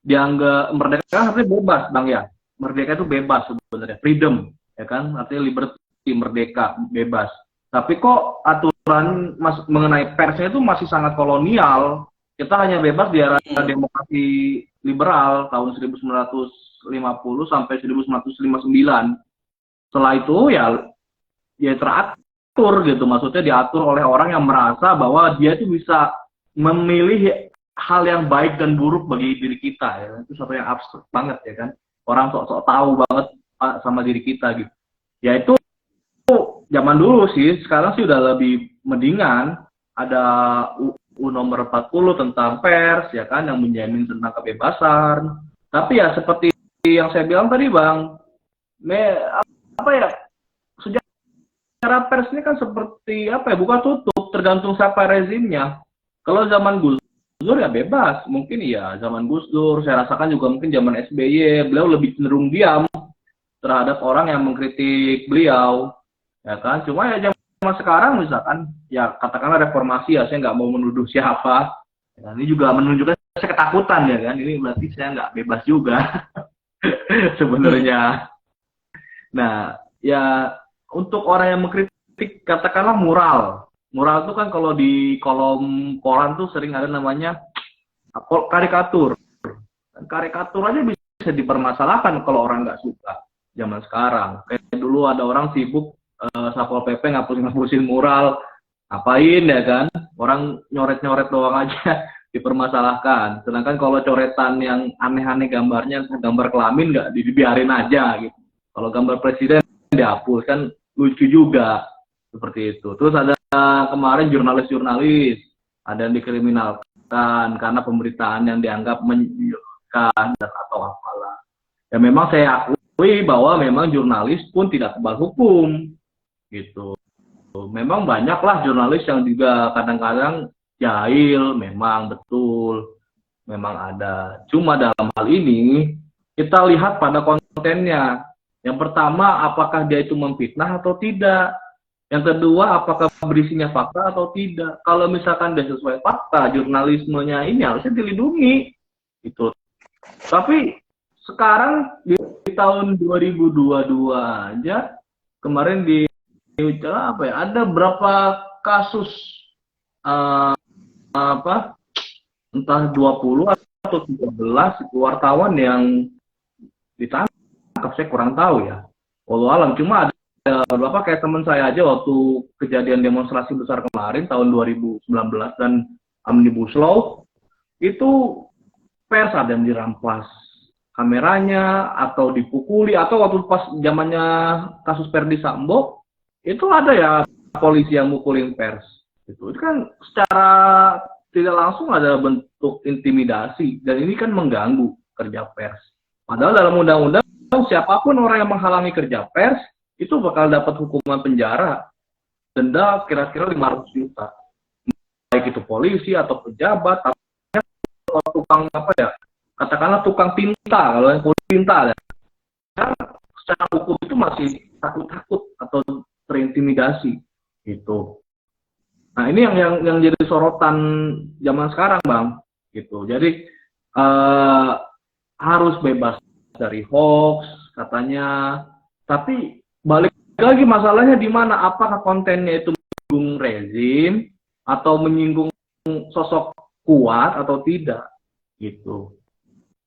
dianggap merdeka artinya bebas, Bang ya. Merdeka itu bebas sebenarnya, freedom, ya kan? Artinya liberty, merdeka, bebas. Tapi kok aturan mengenai persnya itu masih sangat kolonial. Kita hanya bebas di era demokrasi liberal tahun 1950 sampai 1959. Setelah itu ya teratur gitu. Maksudnya diatur oleh orang yang merasa bahwa dia itu bisa memilih hal yang baik dan buruk bagi diri kita. Ya. Itu sesuatu yang absurd banget ya kan. Orang sok-sok tahu banget sama diri kita gitu. Ya itu zaman dulu sih, sekarang sih udah lebih mendingan. Ada UU nomor 40 tentang pers, ya kan, yang menjamin tentang kebebasan. Tapi ya seperti yang saya bilang tadi Bang, cara pers ini kan seperti apa ya, buka tutup, tergantung siapa rezimnya. Kalau zaman Gus Dur ya bebas, mungkin ya zaman Gus Dur, saya rasakan juga mungkin zaman SBY, beliau lebih cenderung diam terhadap orang yang mengkritik beliau, ya kan. Cuma ya zaman sekarang misalkan, ya katakanlah reformasi ya, saya nggak mau menuduh siapa, ya, ini juga menunjukkan saya ketakutan ya kan, ini berarti saya nggak bebas juga sebenarnya. Nah, ya untuk orang yang mengkritik, katakanlah mural. Mural itu kan kalau di kolom koran tuh sering ada namanya karikatur. Karikatur aja bisa dipermasalahkan kalau orang nggak suka zaman sekarang. Kayak dulu ada orang sibuk Satpol PP ngapus-ngapusin mural, ngapain ya kan? Orang nyoret-nyoret doang aja dipermasalahkan. Sedangkan kalau coretan yang aneh-aneh gambarnya, gambar kelamin nggak dibiarin aja gitu. Kalau gambar presiden dihapus kan lucu juga seperti itu. Terus ada kemarin jurnalis-jurnalis ada yang dikriminalkan karena pemberitaan yang dianggap menyudutkan atau apalah. Ya memang saya akui bahwa memang jurnalis pun tidak kebal hukum gitu. Memang banyaklah jurnalis yang juga kadang-kadang jahil, memang betul, memang ada. Cuma dalam hal ini kita lihat pada kontennya. Yang pertama, apakah dia itu memfitnah atau tidak? Yang kedua, apakah berisinya fakta atau tidak? Kalau misalkan dia sesuai fakta, jurnalismenya ini harusnya dilindungi. Gitu. Tapi sekarang di tahun 2022 aja, kemarin di apa ya, ada berapa kasus entah 20 atau 13 wartawan yang ditangkap, saya kurang tahu ya. Wallahu alam, cuma ada beberapa kayak teman saya aja waktu kejadian demonstrasi besar kemarin tahun 2019 dan Omnibus Law, itu pers ada yang dirampas kameranya atau dipukuli, atau waktu pas zamannya kasus Ferdi Sambo itu ada ya polisi yang mukulin pers. Itu kan secara tidak langsung ada bentuk intimidasi, dan ini kan mengganggu kerja pers. Padahal dalam undang-undang siapapun orang yang menghalangi kerja pers itu bakal dapat hukuman penjara, denda kira-kira 500 juta. Baik itu polisi atau pejabat, atau tukang apa ya, katakanlah tukang tinta, kalau yang kulit tinta ya. Secara hukum itu masih takut-takut atau terintimidasi gitu. Nah, ini yang jadi sorotan zaman sekarang, Bang, gitu. Jadi harus bebas dari hoax katanya, tapi balik lagi masalahnya di mana, apakah kontennya itu menyinggung rezim atau menyinggung sosok kuat atau tidak gitu.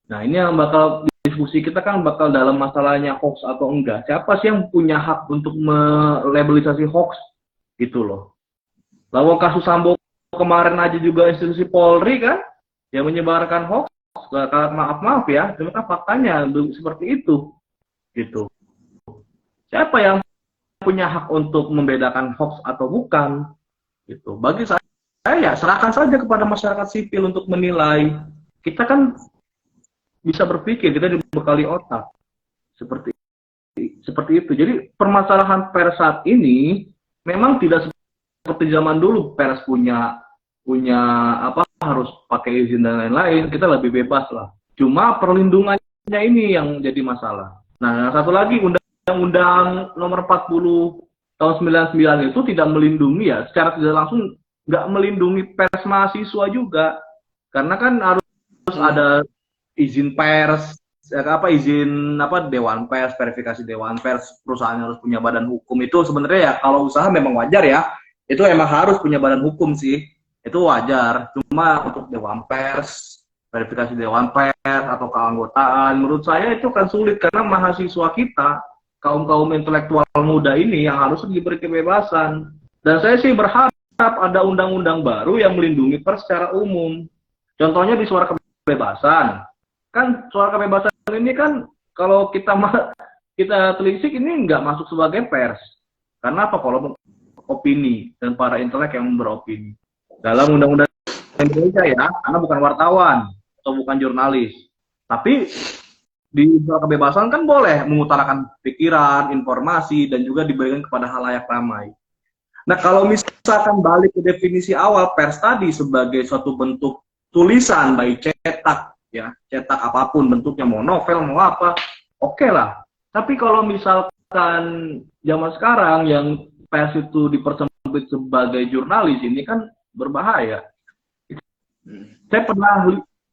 Nah, ini yang bakal diskusi kita kan bakal dalam masalahnya hoax atau enggak. Siapa sih yang punya hak untuk melabelisasi hoax gitu loh. Lalu kasus Sambo kemarin aja juga institusi Polri kan yang menyebarkan hoax. Maaf ya, cuma kan faktanya seperti itu gitu. Siapa yang punya hak untuk membedakan hoax atau bukan gitu. Bagi saya ya serahkan saja kepada masyarakat sipil untuk menilai. Kita kan bisa berpikir, kita dibekali otak seperti itu. Jadi permasalahan pers saat ini memang tidak seperti zaman dulu, pers punya apa, harus pakai izin dan lain-lain. Kita lebih bebas lah. Cuma perlindungannya ini yang jadi masalah. Nah, satu lagi, Undang-Undang Nomor 40 tahun 99 itu tidak melindungi ya, secara tidak langsung nggak melindungi pers mahasiswa juga, karena kan harus ada izin pers, izin dewan pers, verifikasi dewan pers, perusahaan harus punya badan hukum. Itu sebenarnya ya kalau usaha memang wajar ya, itu emang harus punya badan hukum sih, itu wajar. Cuma untuk dewan pers, verifikasi dewan pers atau keanggotaan, menurut saya itu kan sulit, karena mahasiswa kita, kaum intelektual muda ini yang harus diberi kebebasan. Dan saya sih berharap ada undang-undang baru yang melindungi pers secara umum. Contohnya di Suara Kebebasan. Kan Suara Kebebasan ini kan kalau kita telisik ini nggak masuk sebagai pers. Karena apa? Kalau opini dan para intelek yang beropini. Dalam undang-undang Indonesia ya, karena bukan wartawan atau bukan jurnalis. Tapi di suara kebebasan kan boleh mengutarakan pikiran, informasi, dan juga diberikan kepada halayak ramai. Nah, kalau misalkan balik ke definisi awal, pers tadi sebagai suatu bentuk tulisan, baik cetak, ya, cetak apapun bentuknya, mau novel, mau apa, oke lah. Tapi kalau misalkan zaman sekarang yang pers itu dipersempit sebagai jurnalis, ini kan berbahaya. Saya pernah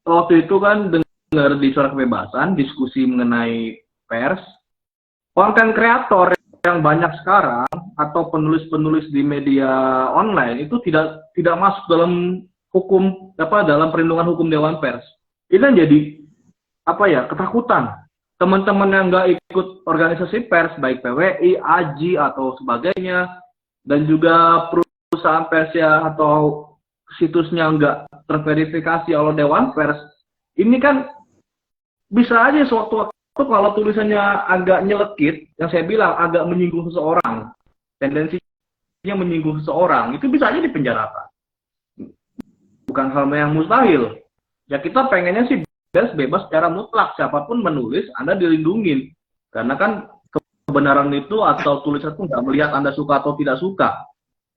waktu itu kan dengar di Suara Kebebasan diskusi mengenai pers, konten kreator yang banyak sekarang atau penulis-penulis di media online itu tidak masuk dalam hukum dalam perlindungan hukum Dewan Pers. Itu kan jadi ketakutan. Teman-teman yang nggak ikut organisasi pers baik PWI, AJI atau sebagainya, dan juga perusahaan pers ya atau situsnya nggak terverifikasi oleh Dewan Pers, ini kan bisa aja sewaktu-waktu kalau tulisannya agak nyelekit, yang saya bilang agak menyinggung seseorang, tendensinya menyinggung seseorang, itu bisa aja dipenjarakan. Bukan hal yang mustahil. Ya kita pengennya sih bebas secara mutlak, siapapun menulis, Anda dilindungin. Karena kan kebenaran itu atau tulisan itu nggak melihat Anda suka atau tidak suka.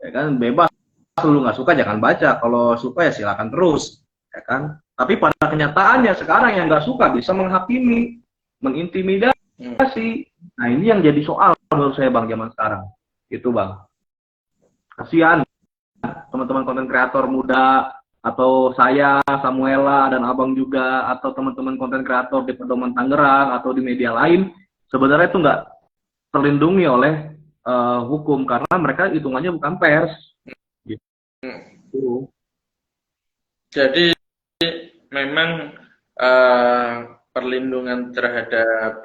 Ya kan, bebas. Kalau nggak suka jangan baca, kalau suka ya silakan terus, ya kan. Tapi pada kenyataannya sekarang yang nggak suka bisa menghakimi, mengintimidasi. Nah ini yang jadi soal menurut saya Bang zaman sekarang, itu Bang. Kasihan teman-teman konten kreator muda atau saya, Samuela dan Abang juga, atau teman-teman konten kreator di Pedoman Tangerang atau di media lain, sebenarnya itu nggak terlindungi oleh hukum karena mereka hitungannya bukan pers. Jadi memang perlindungan terhadap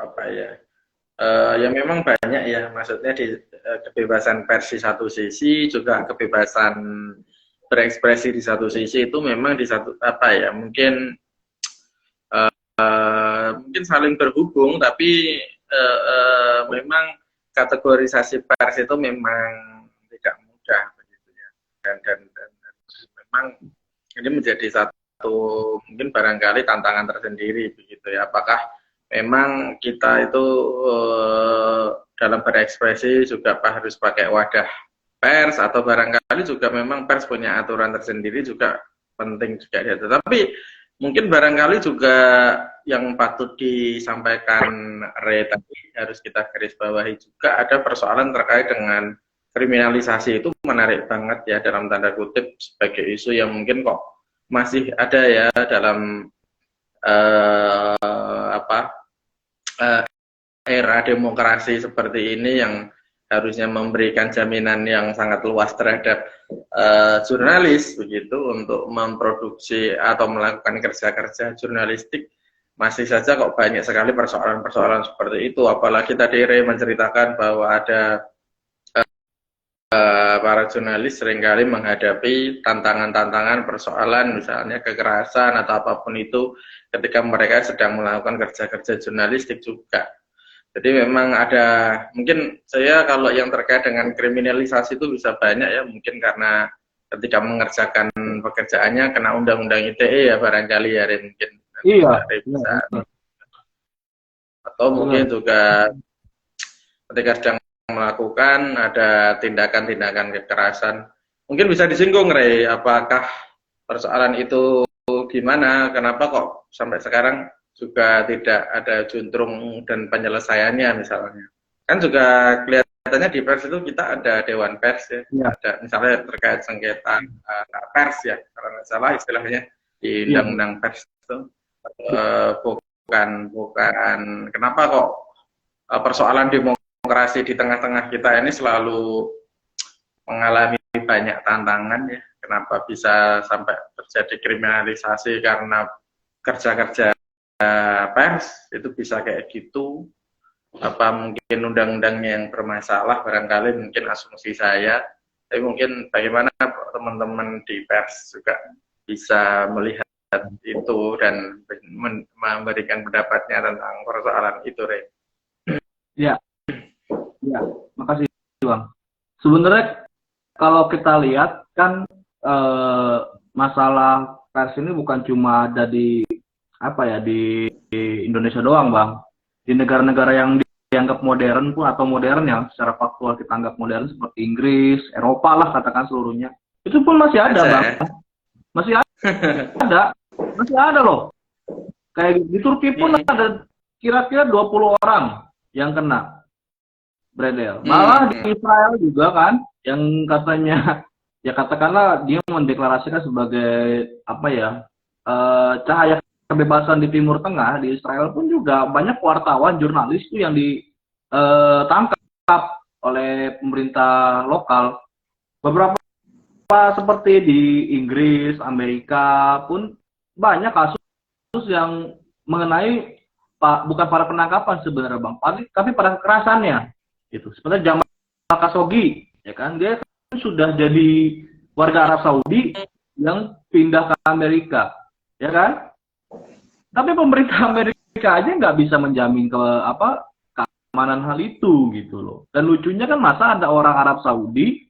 ya memang banyak ya, maksudnya di kebebasan pers di satu sisi, juga kebebasan berekspresi di satu sisi, itu memang di satu mungkin saling berhubung, tapi memang kategorisasi pers itu memang tidak mudah begitu ya, dan memang ini menjadi satu mungkin barangkali tantangan tersendiri begitu ya, apakah memang kita itu dalam berekspresi juga harus pakai wadah pers, atau barangkali juga memang pers punya aturan tersendiri, juga penting juga ya. Tetapi mungkin barangkali juga yang patut disampaikan Ray tadi harus kita garis bawahi juga, ada persoalan terkait dengan kriminalisasi. Itu menarik banget ya, dalam tanda kutip, sebagai isu yang mungkin kok masih ada ya dalam era demokrasi seperti ini, yang harusnya memberikan jaminan yang sangat luas terhadap jurnalis begitu untuk memproduksi atau melakukan kerja-kerja jurnalistik. Masih saja kok banyak sekali persoalan-persoalan seperti itu, apalagi tadi Ray menceritakan bahwa ada para jurnalis seringkali menghadapi tantangan-tantangan, persoalan misalnya kekerasan atau apapun itu ketika mereka sedang melakukan kerja-kerja jurnalistik juga. Jadi memang ada, mungkin saya kalau yang terkait dengan kriminalisasi itu bisa banyak ya, mungkin karena ketika mengerjakan pekerjaannya kena undang-undang ITE ya barangkali ya, mungkin iya, bisa. Atau mungkin juga ketika sedang melakukan ada tindakan-tindakan kekerasan, mungkin bisa disinggung Ray, apakah persoalan itu gimana, kenapa kok sampai sekarang juga tidak ada juntrung dan penyelesaiannya misalnya. Kan juga kelihatannya di pers itu kita ada Dewan Pers ya, ada misalnya terkait sengketa pers ya, kalau nggak salah istilahnya di undang-undang pers itu. Bukan kenapa kok persoalan demokrasi di tengah-tengah kita ini selalu mengalami banyak tantangan ya, kenapa bisa sampai terjadi kriminalisasi karena kerja-kerja pers itu bisa kayak gitu. Apa mungkin undang-undangnya yang bermasalah, barangkali, mungkin asumsi saya. Tapi mungkin bagaimana teman-teman di pers juga bisa melihat itu dan memberikan pendapatnya tentang persoalan itu, Rey. Ya, makasih Bang. Sebenarnya kalau kita lihat kan masalah pers ini bukan cuma ada di di Indonesia doang Bang. di negara-negara yang dianggap modern pun atau modern yang secara faktual kita anggap modern seperti Inggris, Eropa lah katakan seluruhnya. Itu pun masih ada, Bang. Masih ada. Masih ada loh. Kayak di Turki pun ada kira-kira 20 orang yang kena Bredel. Malah di Israel juga kan, yang katanya, ya katakanlah dia mendeklarasikan sebagai apa ya, cahaya kebebasan di Timur Tengah, di Israel pun juga banyak wartawan, jurnalis itu yang ditangkap oleh pemerintah lokal. Beberapa seperti di Inggris, Amerika pun banyak kasus yang mengenai bukan pada penangkapan sebenarnya Bang, tapi pada kekerasannya. Gitu. Sebenarnya Jamal Khashoggi, ya kan, dia kan sudah jadi warga Arab Saudi yang pindah ke Amerika, ya kan? Tapi pemerintah Amerika aja nggak bisa menjamin keamanan hal itu gitu loh. Dan lucunya kan masa ada orang Arab Saudi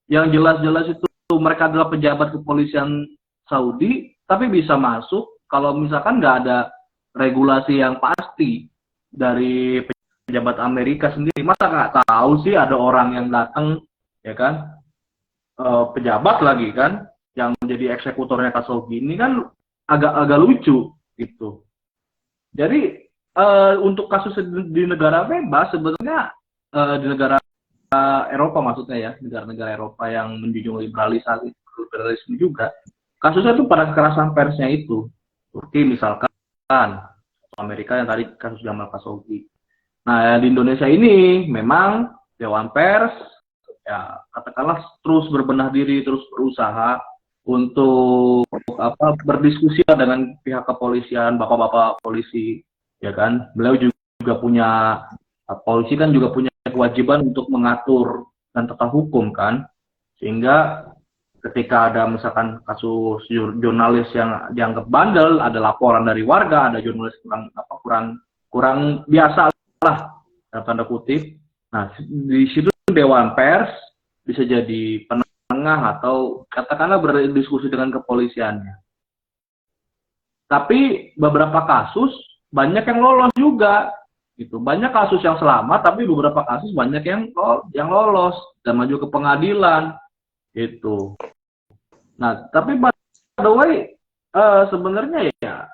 yang jelas-jelas itu mereka adalah pejabat kepolisian Saudi, tapi bisa masuk kalau misalkan nggak ada regulasi yang pasti dari pejabat Amerika sendiri. Masa nggak tahu sih ada orang yang datang, ya kan, pejabat lagi kan, yang menjadi eksekutornya Khashoggi ini kan agak lucu gitu. Jadi untuk kasus di negara bebas sebenarnya di negara Eropa maksudnya ya, negara-negara Eropa yang menjunjung liberalisme juga, kasusnya itu pada kekerasan persnya itu. Turki misalkan, Amerika yang tadi kasus Jamal Khashoggi. Nah, di Indonesia ini memang Dewan Pers ya katakanlah terus berbenah diri, terus berusaha untuk berdiskusi dengan pihak kepolisian, bapak-bapak polisi, ya kan. Beliau juga punya, polisi kan juga punya kewajiban untuk mengatur dan tata hukum kan, sehingga ketika ada misalkan kasus jurnalis yang dianggap bandel, ada laporan dari warga, ada jurnalis kurang biasa lah dalam tanda kutip. Nah, di situ Dewan Pers bisa jadi penengah atau katakanlah berdiskusi dengan kepolisiannya. Tapi beberapa kasus banyak yang lolos juga, gitu. Banyak kasus yang selamat, tapi beberapa kasus banyak yang lolos dan maju ke pengadilan, gitu. Nah, tapi by the way, sebenarnya ya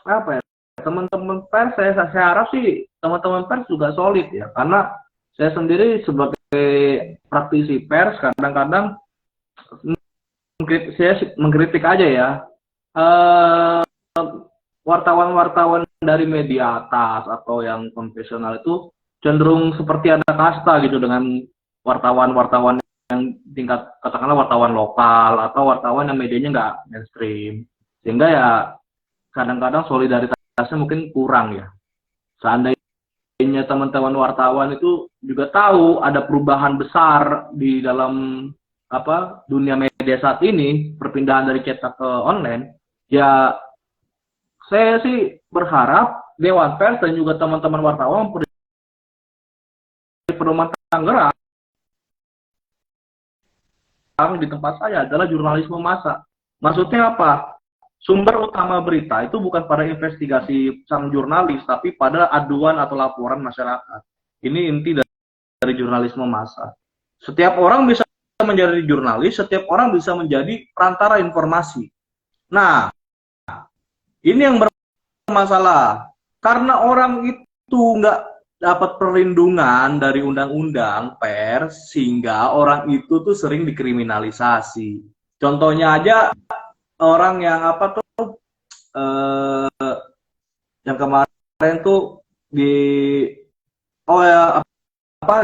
apa ya, teman-teman pers saya harap sih teman-teman pers juga solid ya, karena saya sendiri sebagai praktisi pers kadang-kadang saya mengkritik aja ya, wartawan-wartawan dari media atas atau yang konvensional itu cenderung seperti ada kasta gitu dengan wartawan-wartawan yang tingkat katakanlah wartawan lokal atau wartawan yang medianya nggak mainstream, sehingga ya kadang-kadang solidaritasnya mungkin kurang ya. Seandainya teman-teman wartawan itu juga tahu ada perubahan besar di dalam dunia media saat ini, perpindahan dari cetak ke online, ya saya sih berharap Dewan Pers dan juga teman-teman wartawan di Pedoman Tangerang di tempat saya adalah jurnalisme massa. Maksudnya apa? Sumber utama berita itu bukan pada investigasi sang jurnalis, tapi pada aduan atau laporan masyarakat. Ini inti dari jurnalisme massa. Setiap orang bisa menjadi jurnalis, setiap orang bisa menjadi perantara informasi. Nah, ini yang bermasalah. Karena orang itu nggak dapat perlindungan dari undang-undang pers, sehingga orang itu tuh sering dikriminalisasi. Contohnya aja orang yang yang kemarin tuh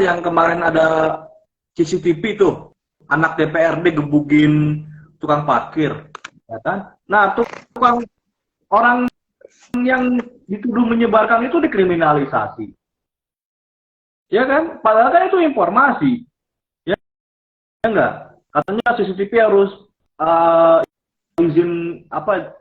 yang kemarin ada CCTV tuh, anak DPRD gebugin tukang parkir, ya kan? Nah, orang yang dituduh menyebarkan itu dikriminalisasi. Ya kan? Padahal kan itu informasi. Ya enggak? Katanya CCTV harus izin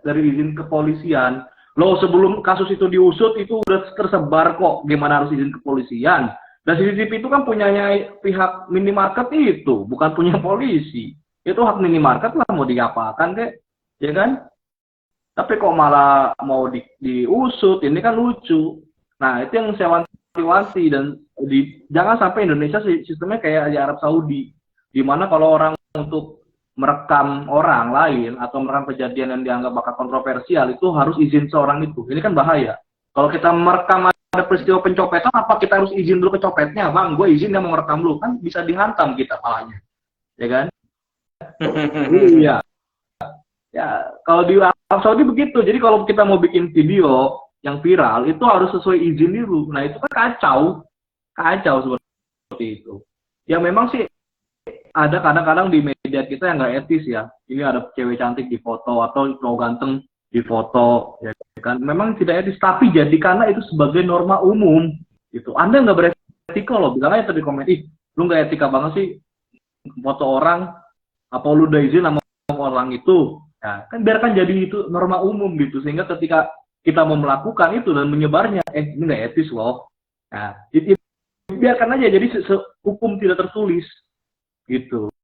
dari izin kepolisian. Loh, sebelum kasus itu diusut itu udah tersebar kok, gimana harus izin kepolisian? Dan CCTV itu kan punyanya pihak minimarket itu, bukan punya polisi. Itu hak minimarket lah, mau diapakan kek, ya kan? Tapi kok malah mau diusut, ini kan lucu. Nah, itu yang saya wanti-wanti, dan jangan sampai Indonesia sistemnya kayak di Arab Saudi, di mana kalau orang untuk merekam orang lain atau merekam kejadian yang dianggap bakal kontroversial itu harus izin seorang itu. Ini kan bahaya. Kalau kita merekam ada peristiwa pencopetan, apa kita harus izin dulu ke copetnya? Bang, gue izin dia mau merekam dulu. Kan bisa dihantam kita palanya. Ya kan? Iya. Ya, kalau di Arab Saudi begitu. Jadi kalau kita mau bikin video yang viral, itu harus sesuai izin dulu. Nah, itu kan kacau. Kacau seperti itu. Ya memang sih ada kadang-kadang di media kita yang nggak etis ya. Ini ada cewek cantik di foto atau cowok ganteng di foto, ya kan? Memang tidak etis, tapi jadi karena itu sebagai norma umum, gitu. Anda nggak beretika loh, bilang aja tadi komen, ih, lu nggak etika banget sih foto orang, apa lu udah izin sama orang itu? Ya, kan biarkan jadi itu norma umum gitu, sehingga ketika kita mau melakukan itu dan menyebarnya, ini nggak etis loh. Nah, itu biarkan aja, jadi hukum tidak tertulis, gitu.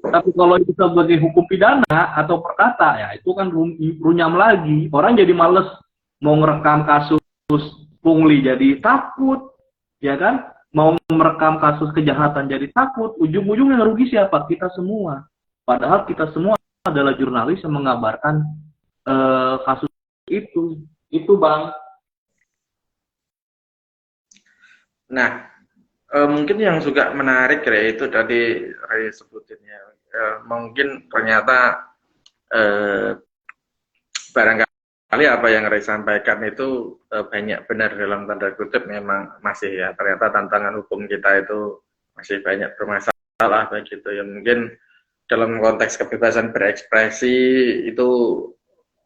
Tapi kalau itu sebagai hukum pidana atau perdata, ya itu kan runyam lagi. Orang jadi males mau merekam kasus pungli jadi takut, ya kan? Mau merekam kasus kejahatan jadi takut. Ujung-ujungnya rugi siapa? Kita semua. Padahal kita semua adalah jurnalis yang mengabarkan kasus itu. Itu, Bang. Nah, mungkin yang juga menarik ya itu tadi Ray sebutin ya. Mungkin ternyata barangkali apa yang Ray sampaikan itu banyak benar dalam tanda kutip, memang masih ya ternyata tantangan hukum kita itu masih banyak bermasalah begitu ya. Mungkin dalam konteks kebebasan berekspresi itu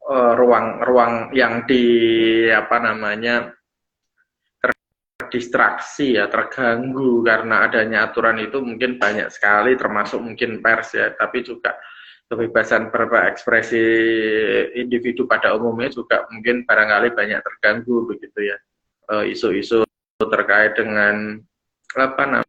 ruang-ruang yang distraksi ya, terganggu karena adanya aturan itu mungkin banyak sekali, termasuk mungkin pers ya, tapi juga kebebasan berekspresi individu pada umumnya juga mungkin barangkali banyak terganggu begitu ya. Isu-isu terkait dengan apa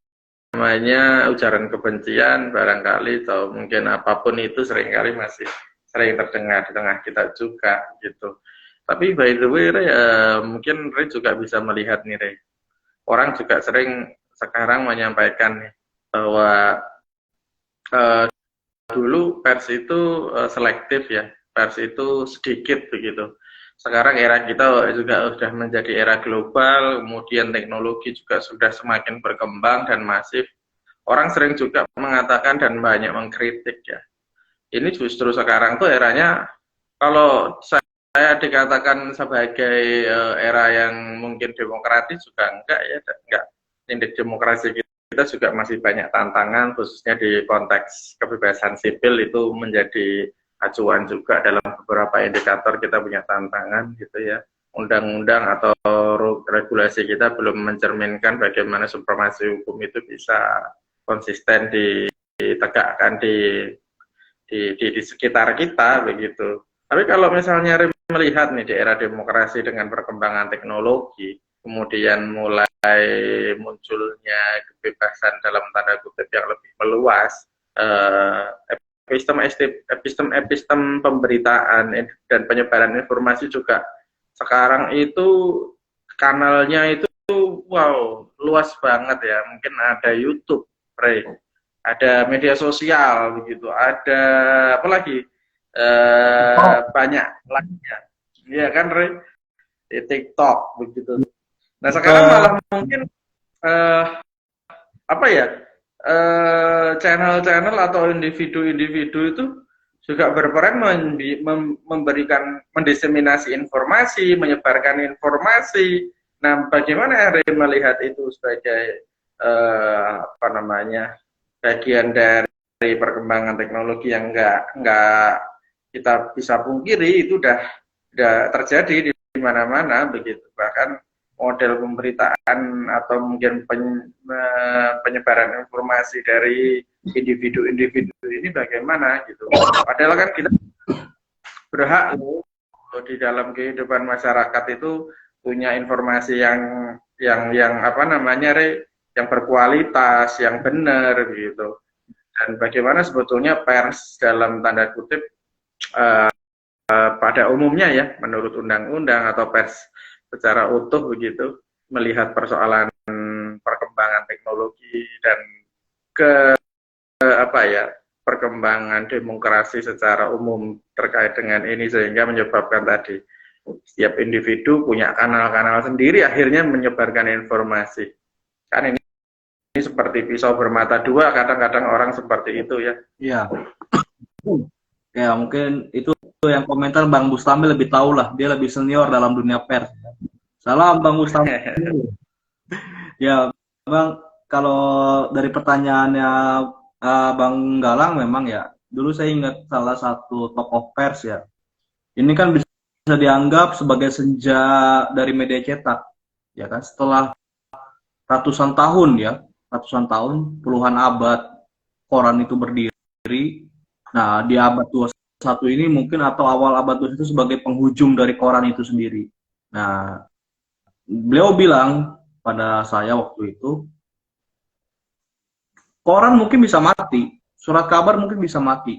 namanya ujaran kebencian barangkali, atau mungkin apapun itu seringkali masih sering terdengar di tengah kita juga gitu. Tapi by the way Ray, mungkin Ray juga bisa melihat nih Ray, orang juga sering sekarang menyampaikan nih, bahwa dulu pers itu selektif ya, pers itu sedikit begitu. Sekarang era kita juga sudah menjadi era global, kemudian teknologi juga sudah semakin berkembang dan masif. Orang sering juga mengatakan dan banyak mengkritik ya. Ini justru sekarang tuh eranya, kalau saya dikatakan sebagai era yang mungkin demokratis juga enggak ya, enggak. Indeks demokrasi kita juga masih banyak tantangan, khususnya di konteks kebebasan sipil itu menjadi acuan juga dalam beberapa indikator kita punya tantangan gitu ya. Undang-undang atau regulasi kita belum mencerminkan bagaimana supremasi hukum itu bisa konsisten ditegakkan di sekitar kita begitu. Tapi kalau misalnya melihat nih di era demokrasi dengan perkembangan teknologi, kemudian mulai munculnya kebebasan dalam tanda kutip yang lebih meluas, epistem pemberitaan dan penyebaran informasi juga sekarang itu kanalnya itu wow luas banget ya. Mungkin ada YouTube, Ray, ada media sosial begitu, ada apa lagi, banyak lainnya, ya kan Ray, di TikTok begitu. Nah sekarang malah mungkin apa ya, channel-channel atau individu-individu itu juga berperan memberikan, mendiseminasi informasi, menyebarkan informasi. Nah bagaimana Ray melihat itu sebagai apa namanya, bagian dari perkembangan teknologi yang enggak kita bisa pungkiri, itu udah terjadi di mana-mana begitu. Bahkan model pemberitaan atau mungkin penyebaran informasi dari individu-individu ini bagaimana gitu. Padahal kan kita berhak di dalam kehidupan masyarakat itu punya informasi yang apa namanya yang berkualitas, yang benar gitu. Dan bagaimana sebetulnya pers dalam tanda kutip pada umumnya ya, menurut undang-undang atau pers secara utuh begitu, melihat persoalan perkembangan teknologi dan ke apa ya, perkembangan demokrasi secara umum terkait dengan ini, sehingga menyebabkan tadi setiap individu punya kanal-kanal sendiri, akhirnya menyebarkan informasi. Kan ini seperti pisau bermata dua, kadang-kadang orang seperti itu ya. Iya. Ya, mungkin itu yang komentar Bang Bustami lebih tahu lah. Dia lebih senior dalam dunia pers. Salam Bang Bustami. Ya, Bang, kalau dari pertanyaannya Bang Galang memang ya, dulu saya ingat salah satu tokoh pers ya. Ini kan bisa dianggap sebagai senja dari media cetak, ya kan? Setelah ratusan tahun ya, ratusan tahun, puluhan abad koran itu berdiri. Nah, di abad 21 ini mungkin atau awal abad 21 itu sebagai penghujung dari koran itu sendiri. Nah, beliau bilang pada saya waktu itu, koran mungkin bisa mati, surat kabar mungkin bisa mati,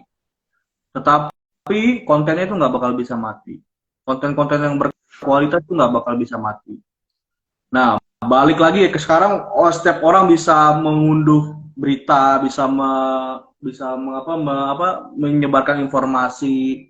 tetapi kontennya itu nggak bakal bisa mati. Konten-konten yang berkualitas itu nggak bakal bisa mati. Nah, balik lagi ke sekarang, setiap orang bisa mengunduh berita, menyebarkan informasi.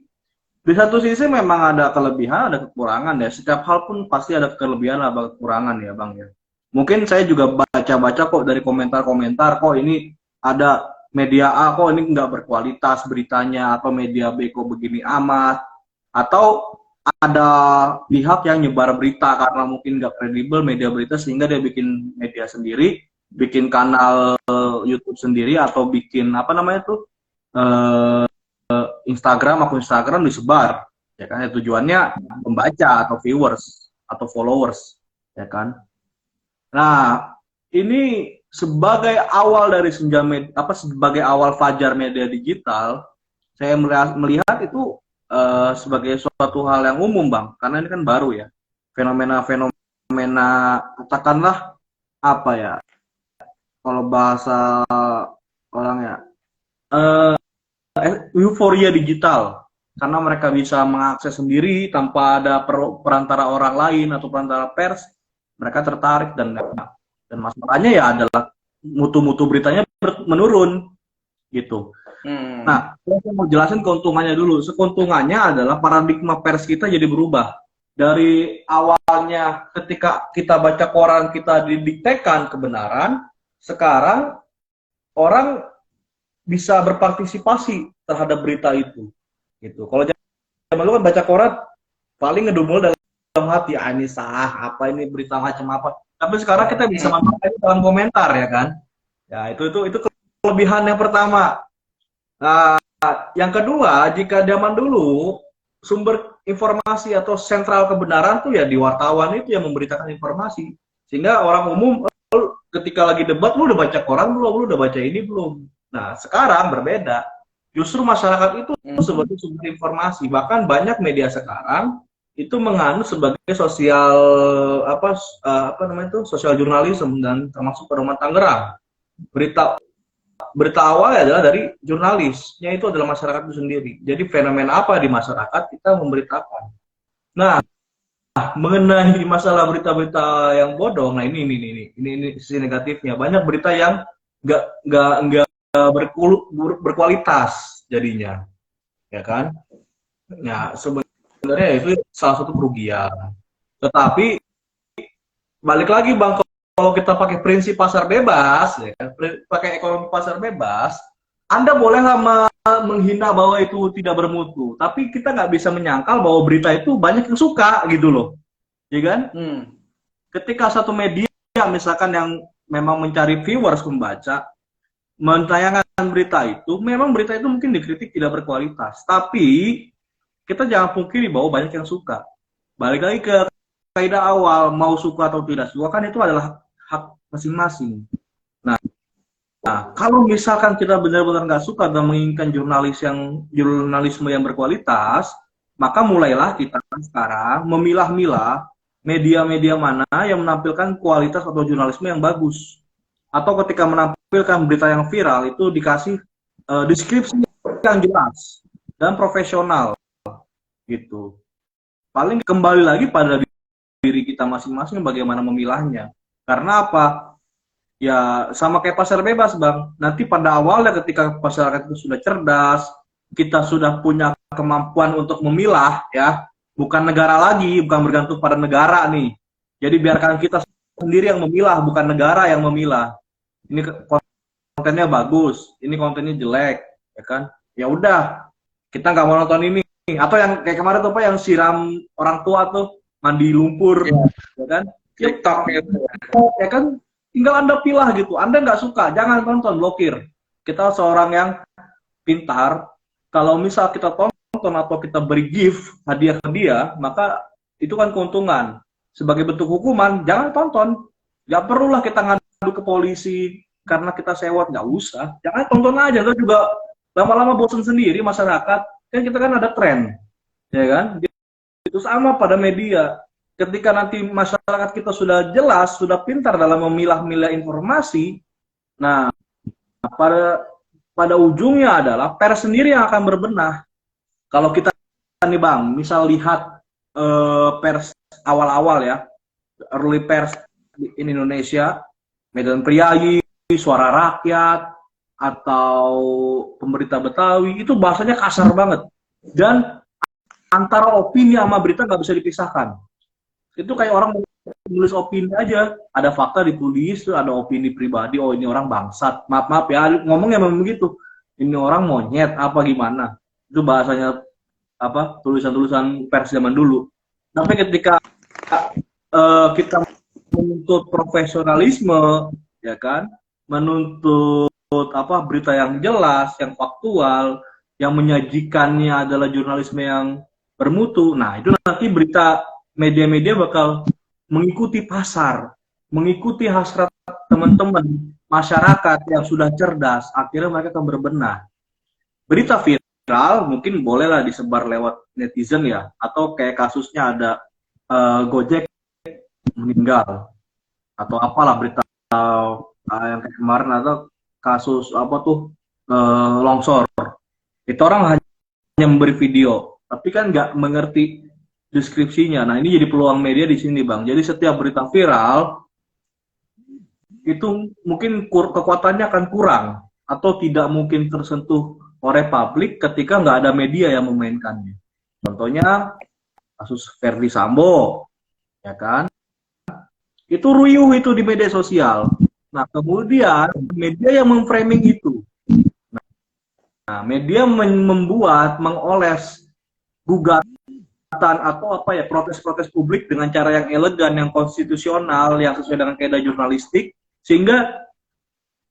Di satu sisi memang ada kelebihan, ada kekurangan ya. Setiap hal pun pasti ada kelebihan, ada kekurangan ya, Bang ya. Mungkin saya juga baca-baca kok dari komentar-komentar, kok ini ada media A kok ini nggak berkualitas beritanya, atau media B kok begini amat, atau ada pihak yang nyebar berita karena mungkin nggak kredibel media berita sehingga dia bikin media sendiri, bikin kanal YouTube sendiri, atau bikin apa namanya tuh Instagram, akun Instagram disebar, ya kan? Ya, tujuannya membaca atau viewers atau followers, ya kan? Nah, ini sebagai awal dari sebagai awal fajar media digital, saya melihat itu sebagai suatu hal yang umum, Bang, karena ini kan baru ya, fenomena katakanlah apa ya, kalau bahasa orang ya, euforia digital, karena mereka bisa mengakses sendiri tanpa ada perantara orang lain atau perantara pers, mereka tertarik dan masalahnya ya adalah mutu-mutu beritanya menurun gitu. Nah, saya mau jelasin keuntungannya dulu. Keuntungannya adalah paradigma pers kita jadi berubah. Dari awalnya ketika kita baca koran kita didiktekan kebenaran, sekarang orang bisa berpartisipasi terhadap berita itu. Gitu. Kalau zaman dulu kan baca koran paling ngedumel dalam hati, ini sah, apa ini berita macam apa. Tapi sekarang kita bisa manfaatkan dalam komentar ya kan. Ya, itu kelebihan yang pertama. Nah, yang kedua, jika zaman dulu sumber informasi atau sentral kebenaran tuh ya di wartawan itu yang memberitakan informasi, sehingga orang umum ketika lagi debat, lu udah baca koran belum, lu udah baca ini belum. Nah, sekarang berbeda, justru masyarakat itu sebagai sumber informasi, bahkan banyak media sekarang itu menganut sebagai sosial sosial jurnalisme, dan termasuk Pedoman Tangerang. Berita awal adalah dari jurnalisnya, itu adalah masyarakat itu sendiri. Jadi fenomena apa di masyarakat kita memberitakan. Nah, mengenai masalah berita-berita yang bodong, nah ini sisi negatifnya. Banyak berita yang nggak berkualitas jadinya, ya kan? Ya sebenarnya itu salah satu kerugian. Tetapi balik lagi, Bang, kalau kita pakai prinsip pasar bebas, ya kan? Pakai ekonomi pasar bebas, Anda bolehlah menghina bahwa itu tidak bermutu, tapi kita nggak bisa menyangkal bahwa berita itu banyak yang suka gitu loh, ya kan? Ketika satu media misalkan yang memang mencari viewers membaca, mentayangkan berita itu, memang berita itu mungkin dikritik tidak berkualitas, tapi kita jangan pungkiri bahwa banyak yang suka. Balik lagi ke kaidah awal, mau suka atau tidak suka kan itu adalah hak masing-masing. Nah, kalau misalkan kita benar-benar nggak suka dan menginginkan jurnalisme yang berkualitas, maka mulailah kita sekarang memilah-milah media-media mana yang menampilkan kualitas atau jurnalisme yang bagus. Atau ketika menampilkan berita yang viral itu dikasih deskripsi yang jelas dan profesional gitu. Paling kembali lagi pada diri kita masing-masing bagaimana memilahnya. Karena apa? Ya sama kayak pasar bebas, Bang. Nanti pada awalnya ketika masyarakat itu sudah cerdas, kita sudah punya kemampuan untuk memilah, ya, bukan negara lagi, bukan bergantung pada negara nih. Jadi biarkan kita sendiri yang memilah, bukan negara yang memilah. Ini kontennya bagus, ini kontennya jelek, ya kan? Ya udah, kita nggak mau nonton ini. Atau yang kayak kemarin tuh Pak, yang siram orang tua tuh mandi lumpur, ya kan? TikTok gitu. Ya kan? Tinggal Anda pilah gitu. Anda nggak suka, jangan tonton, blokir. Kita seorang yang pintar, kalau misal kita tonton atau kita beri gift, hadiah ke dia, maka itu kan keuntungan. Sebagai bentuk hukuman, jangan tonton. Nggak perlulah kita ngadu ke polisi karena kita sewot, nggak usah. Jangan tonton aja, kita juga lama-lama bosan sendiri masyarakat. Kan kita kan ada tren, ya kan? Itu sama pada media. Ketika nanti masyarakat kita sudah jelas, sudah pintar dalam memilah-milah informasi, nah pada ujungnya adalah pers sendiri yang akan berbenah. Kalau kita nih Bang, misal lihat pers awal-awal ya, early pers di Indonesia, Medan Priayi, Suara Rakyat, atau Pemberita Betawi, itu bahasanya kasar banget. Dan antara opini sama berita nggak bisa dipisahkan. Itu kayak orang nulis opini aja, ada fakta ditulis, ada opini pribadi, oh ini orang bangsat, maaf ya, ngomongnya memang begitu, ini orang monyet apa gimana, itu bahasanya apa, tulisan-tulisan pers zaman dulu. Tapi ketika kita menuntut profesionalisme, ya kan, menuntut apa, berita yang jelas, yang faktual, yang menyajikannya adalah jurnalisme yang bermutu, nah itu nanti berita media-media bakal mengikuti pasar, mengikuti hasrat teman-teman masyarakat yang sudah cerdas, akhirnya mereka akan berbenah. Berita viral mungkin bolehlah disebar lewat netizen ya, atau kayak kasusnya ada Gojek meninggal, atau apalah berita yang kayak kemarin, atau kasus apa tuh longsor. Itu orang hanya memberi video, tapi kan nggak mengerti deskripsinya. Nah, ini jadi peluang media di sini, Bang. Jadi setiap berita viral itu mungkin kekuatannya akan kurang atau tidak mungkin tersentuh oleh publik ketika nggak ada media yang memainkannya. Contohnya kasus Verdi Sambo, ya kan? Itu riuh itu di media sosial. Nah, kemudian media yang memframing itu. Nah, media membuat, mengoles gugatan atau apa ya, protes-protes publik dengan cara yang elegan, yang konstitusional, yang sesuai dengan kaidah jurnalistik, sehingga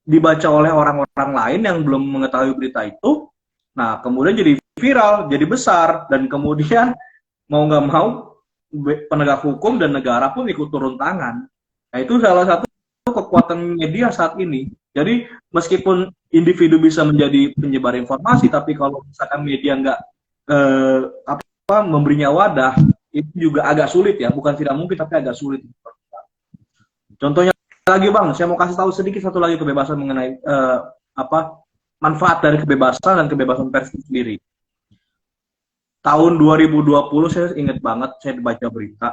dibaca oleh orang-orang lain yang belum mengetahui berita itu. Nah, kemudian jadi viral, jadi besar, dan kemudian mau nggak mau penegak hukum dan negara pun ikut turun tangan. Nah, itu salah satu kekuatan media saat ini. Jadi meskipun individu bisa menjadi penyebar informasi, tapi kalau misalkan media nggak memberinya wadah, itu juga agak sulit ya, bukan tidak mungkin tapi agak sulit. Contohnya lagi Bang, saya mau kasih tahu sedikit satu lagi kebebasan mengenai manfaat dari kebebasan dan kebebasan pers itu sendiri. Tahun 2020 saya ingat banget, saya baca berita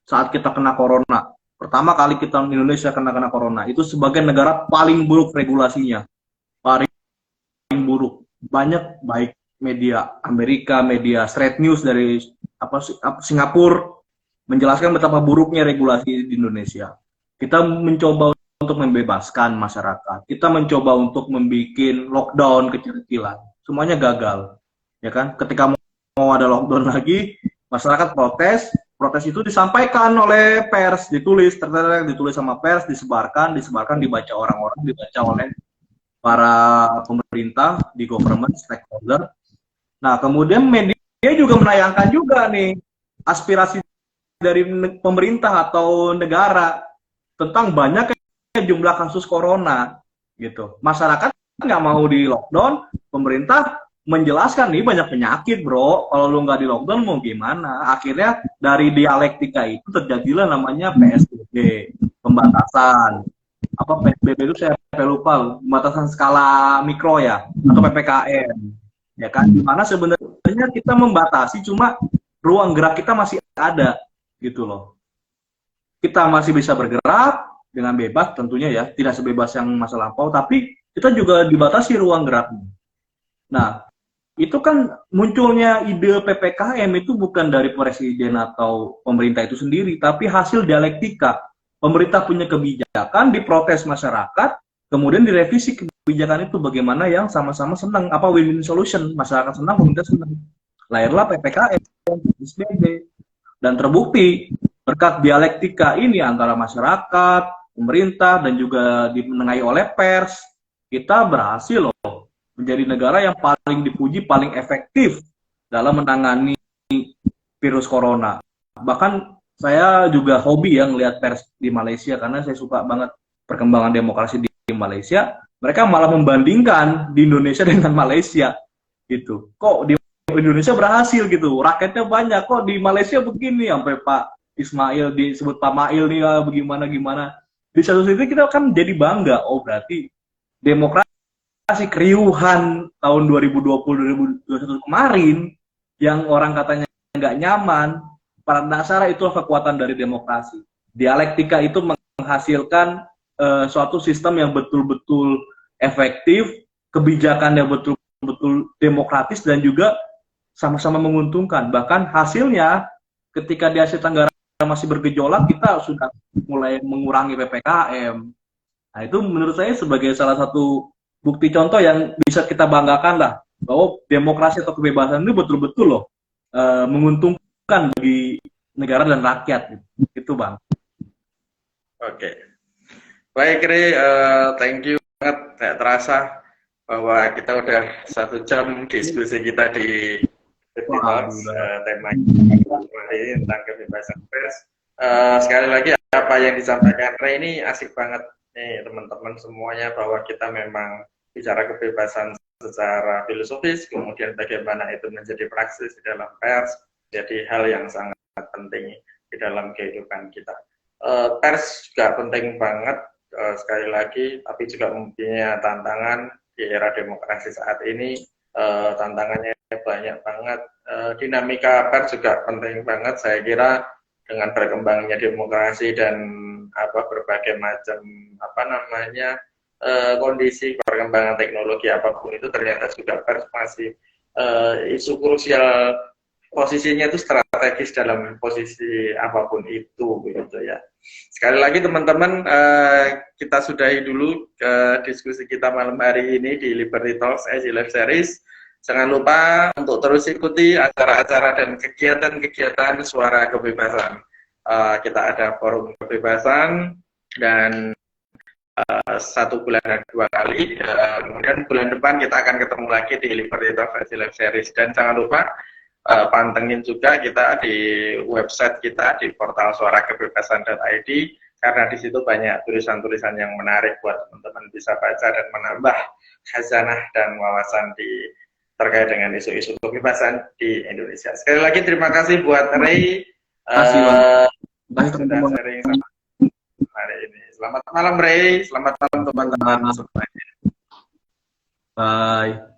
saat kita kena corona. Pertama kali kita Indonesia kena corona, itu sebagai negara paling buruk regulasinya. Paling buruk. Banyak baik media Amerika, media straight news dari Singapura menjelaskan betapa buruknya regulasi di Indonesia. Kita mencoba untuk membebaskan masyarakat. Kita mencoba untuk membuat lockdown kecil-kecilan. Semuanya gagal. Ya kan? Ketika mau ada lockdown lagi, masyarakat protes. Protes itu disampaikan oleh pers, ditulis sama pers, disebarkan, dibaca orang-orang, dibaca oleh para pemerintah di government stakeholder. Nah, kemudian media juga menayangkan juga nih aspirasi dari pemerintah atau negara tentang banyaknya jumlah kasus corona gitu. Masyarakat nggak mau di lockdown, pemerintah menjelaskan nih banyak penyakit bro, kalau lu nggak di lockdown mau gimana. Akhirnya dari dialektika itu terjadilah namanya PSBB, pembatasan. Apa PSBB itu saya lupa, pembatasan skala mikro ya, atau PPKM. Ya kan, dimana sebenarnya kita membatasi, cuma ruang gerak kita masih ada gitu loh. kita masih bisa bergerak dengan bebas tentunya ya, tidak sebebas yang masa lampau, tapi kita juga dibatasi ruang geraknya. Nah, itu kan munculnya ide PPKM itu bukan dari presiden atau pemerintah itu sendiri, tapi hasil dialektika. Pemerintah punya kebijakan, diprotes masyarakat, kemudian direvisi kebijakan itu bagaimana yang sama-sama senang, apa win-win solution, masyarakat senang, pemerintah senang. Lahirlah PPKM, PSBB, dan terbukti berkat dialektika ini antara masyarakat, pemerintah, dan juga dimenengahi oleh pers, kita berhasil loh menjadi negara yang paling dipuji, paling efektif dalam menangani virus corona. Bahkan saya juga hobi ya ngelihat pers di Malaysia karena saya suka banget perkembangan demokrasi di Malaysia. Mereka malah membandingkan di Indonesia dengan Malaysia gitu. Kok di Indonesia berhasil gitu, rakyatnya banyak, kok di Malaysia begini, sampai Pak Ismail disebut Pak Mail nih bagaimana gimana. Di satu sisi kita kan jadi bangga, oh berarti demokrasi keriuhan tahun 2020-2021 kemarin yang orang katanya nggak nyaman, pada dasarnya itulah kekuatan dari demokrasi. Dialektika itu menghasilkan suatu sistem yang betul-betul efektif, kebijakannya betul-betul demokratis dan juga sama-sama menguntungkan. Bahkan hasilnya ketika di Asia Tenggara masih bergejolak, kita sudah mulai mengurangi PPKM. Nah, itu menurut saya sebagai salah satu bukti contoh yang bisa kita banggakan lah, bahwa demokrasi atau kebebasan itu betul-betul loh menguntungkan bagi negara dan rakyat. Itu Bang. Oke. Baik, Ri, thank you banget. Tidak terasa bahwa kita udah 1 jam diskusi kita di tema ini tentang kebebasan pers. Sekali lagi apa yang disampaikan Ray ini asik banget nih teman-teman semuanya, bahwa kita memang bicara kebebasan secara filosofis, kemudian bagaimana itu menjadi praksis di dalam pers, jadi hal yang sangat penting di dalam kehidupan kita. Pers juga penting banget, sekali lagi, tapi juga mempunyai tantangan di era demokrasi saat ini. Tantangannya banyak banget. Dinamika pers juga penting banget, saya kira, dengan berkembangnya demokrasi dan berbagai macam kondisi perkembangan teknologi apapun itu, ternyata juga pers masih isu krusial, posisinya itu strategis dalam posisi apapun itu, begitu ya. Sekali lagi teman-teman, kita sudahi dulu diskusi kita malam hari ini di Liberty Talks SC Live Series. Jangan lupa untuk terus ikuti acara-acara dan kegiatan-kegiatan Suara Kebebasan. Kita ada forum kebebasan dan 1 bulan dan 2 kali. Kemudian bulan depan kita akan ketemu lagi di Liberty Talks SC Live Series. Dan jangan lupa pantengin juga kita di website kita di portal suarakebebasan.id, karena di situ banyak tulisan-tulisan yang menarik buat teman-teman bisa baca dan menambah khazanah dan wawasan terkait dengan isu-isu kebebasan di Indonesia. Sekali lagi terima kasih buat Ray. Sudah sharing sama hari ini. Selamat malam Ray, selamat malam teman-teman semuanya. Bye.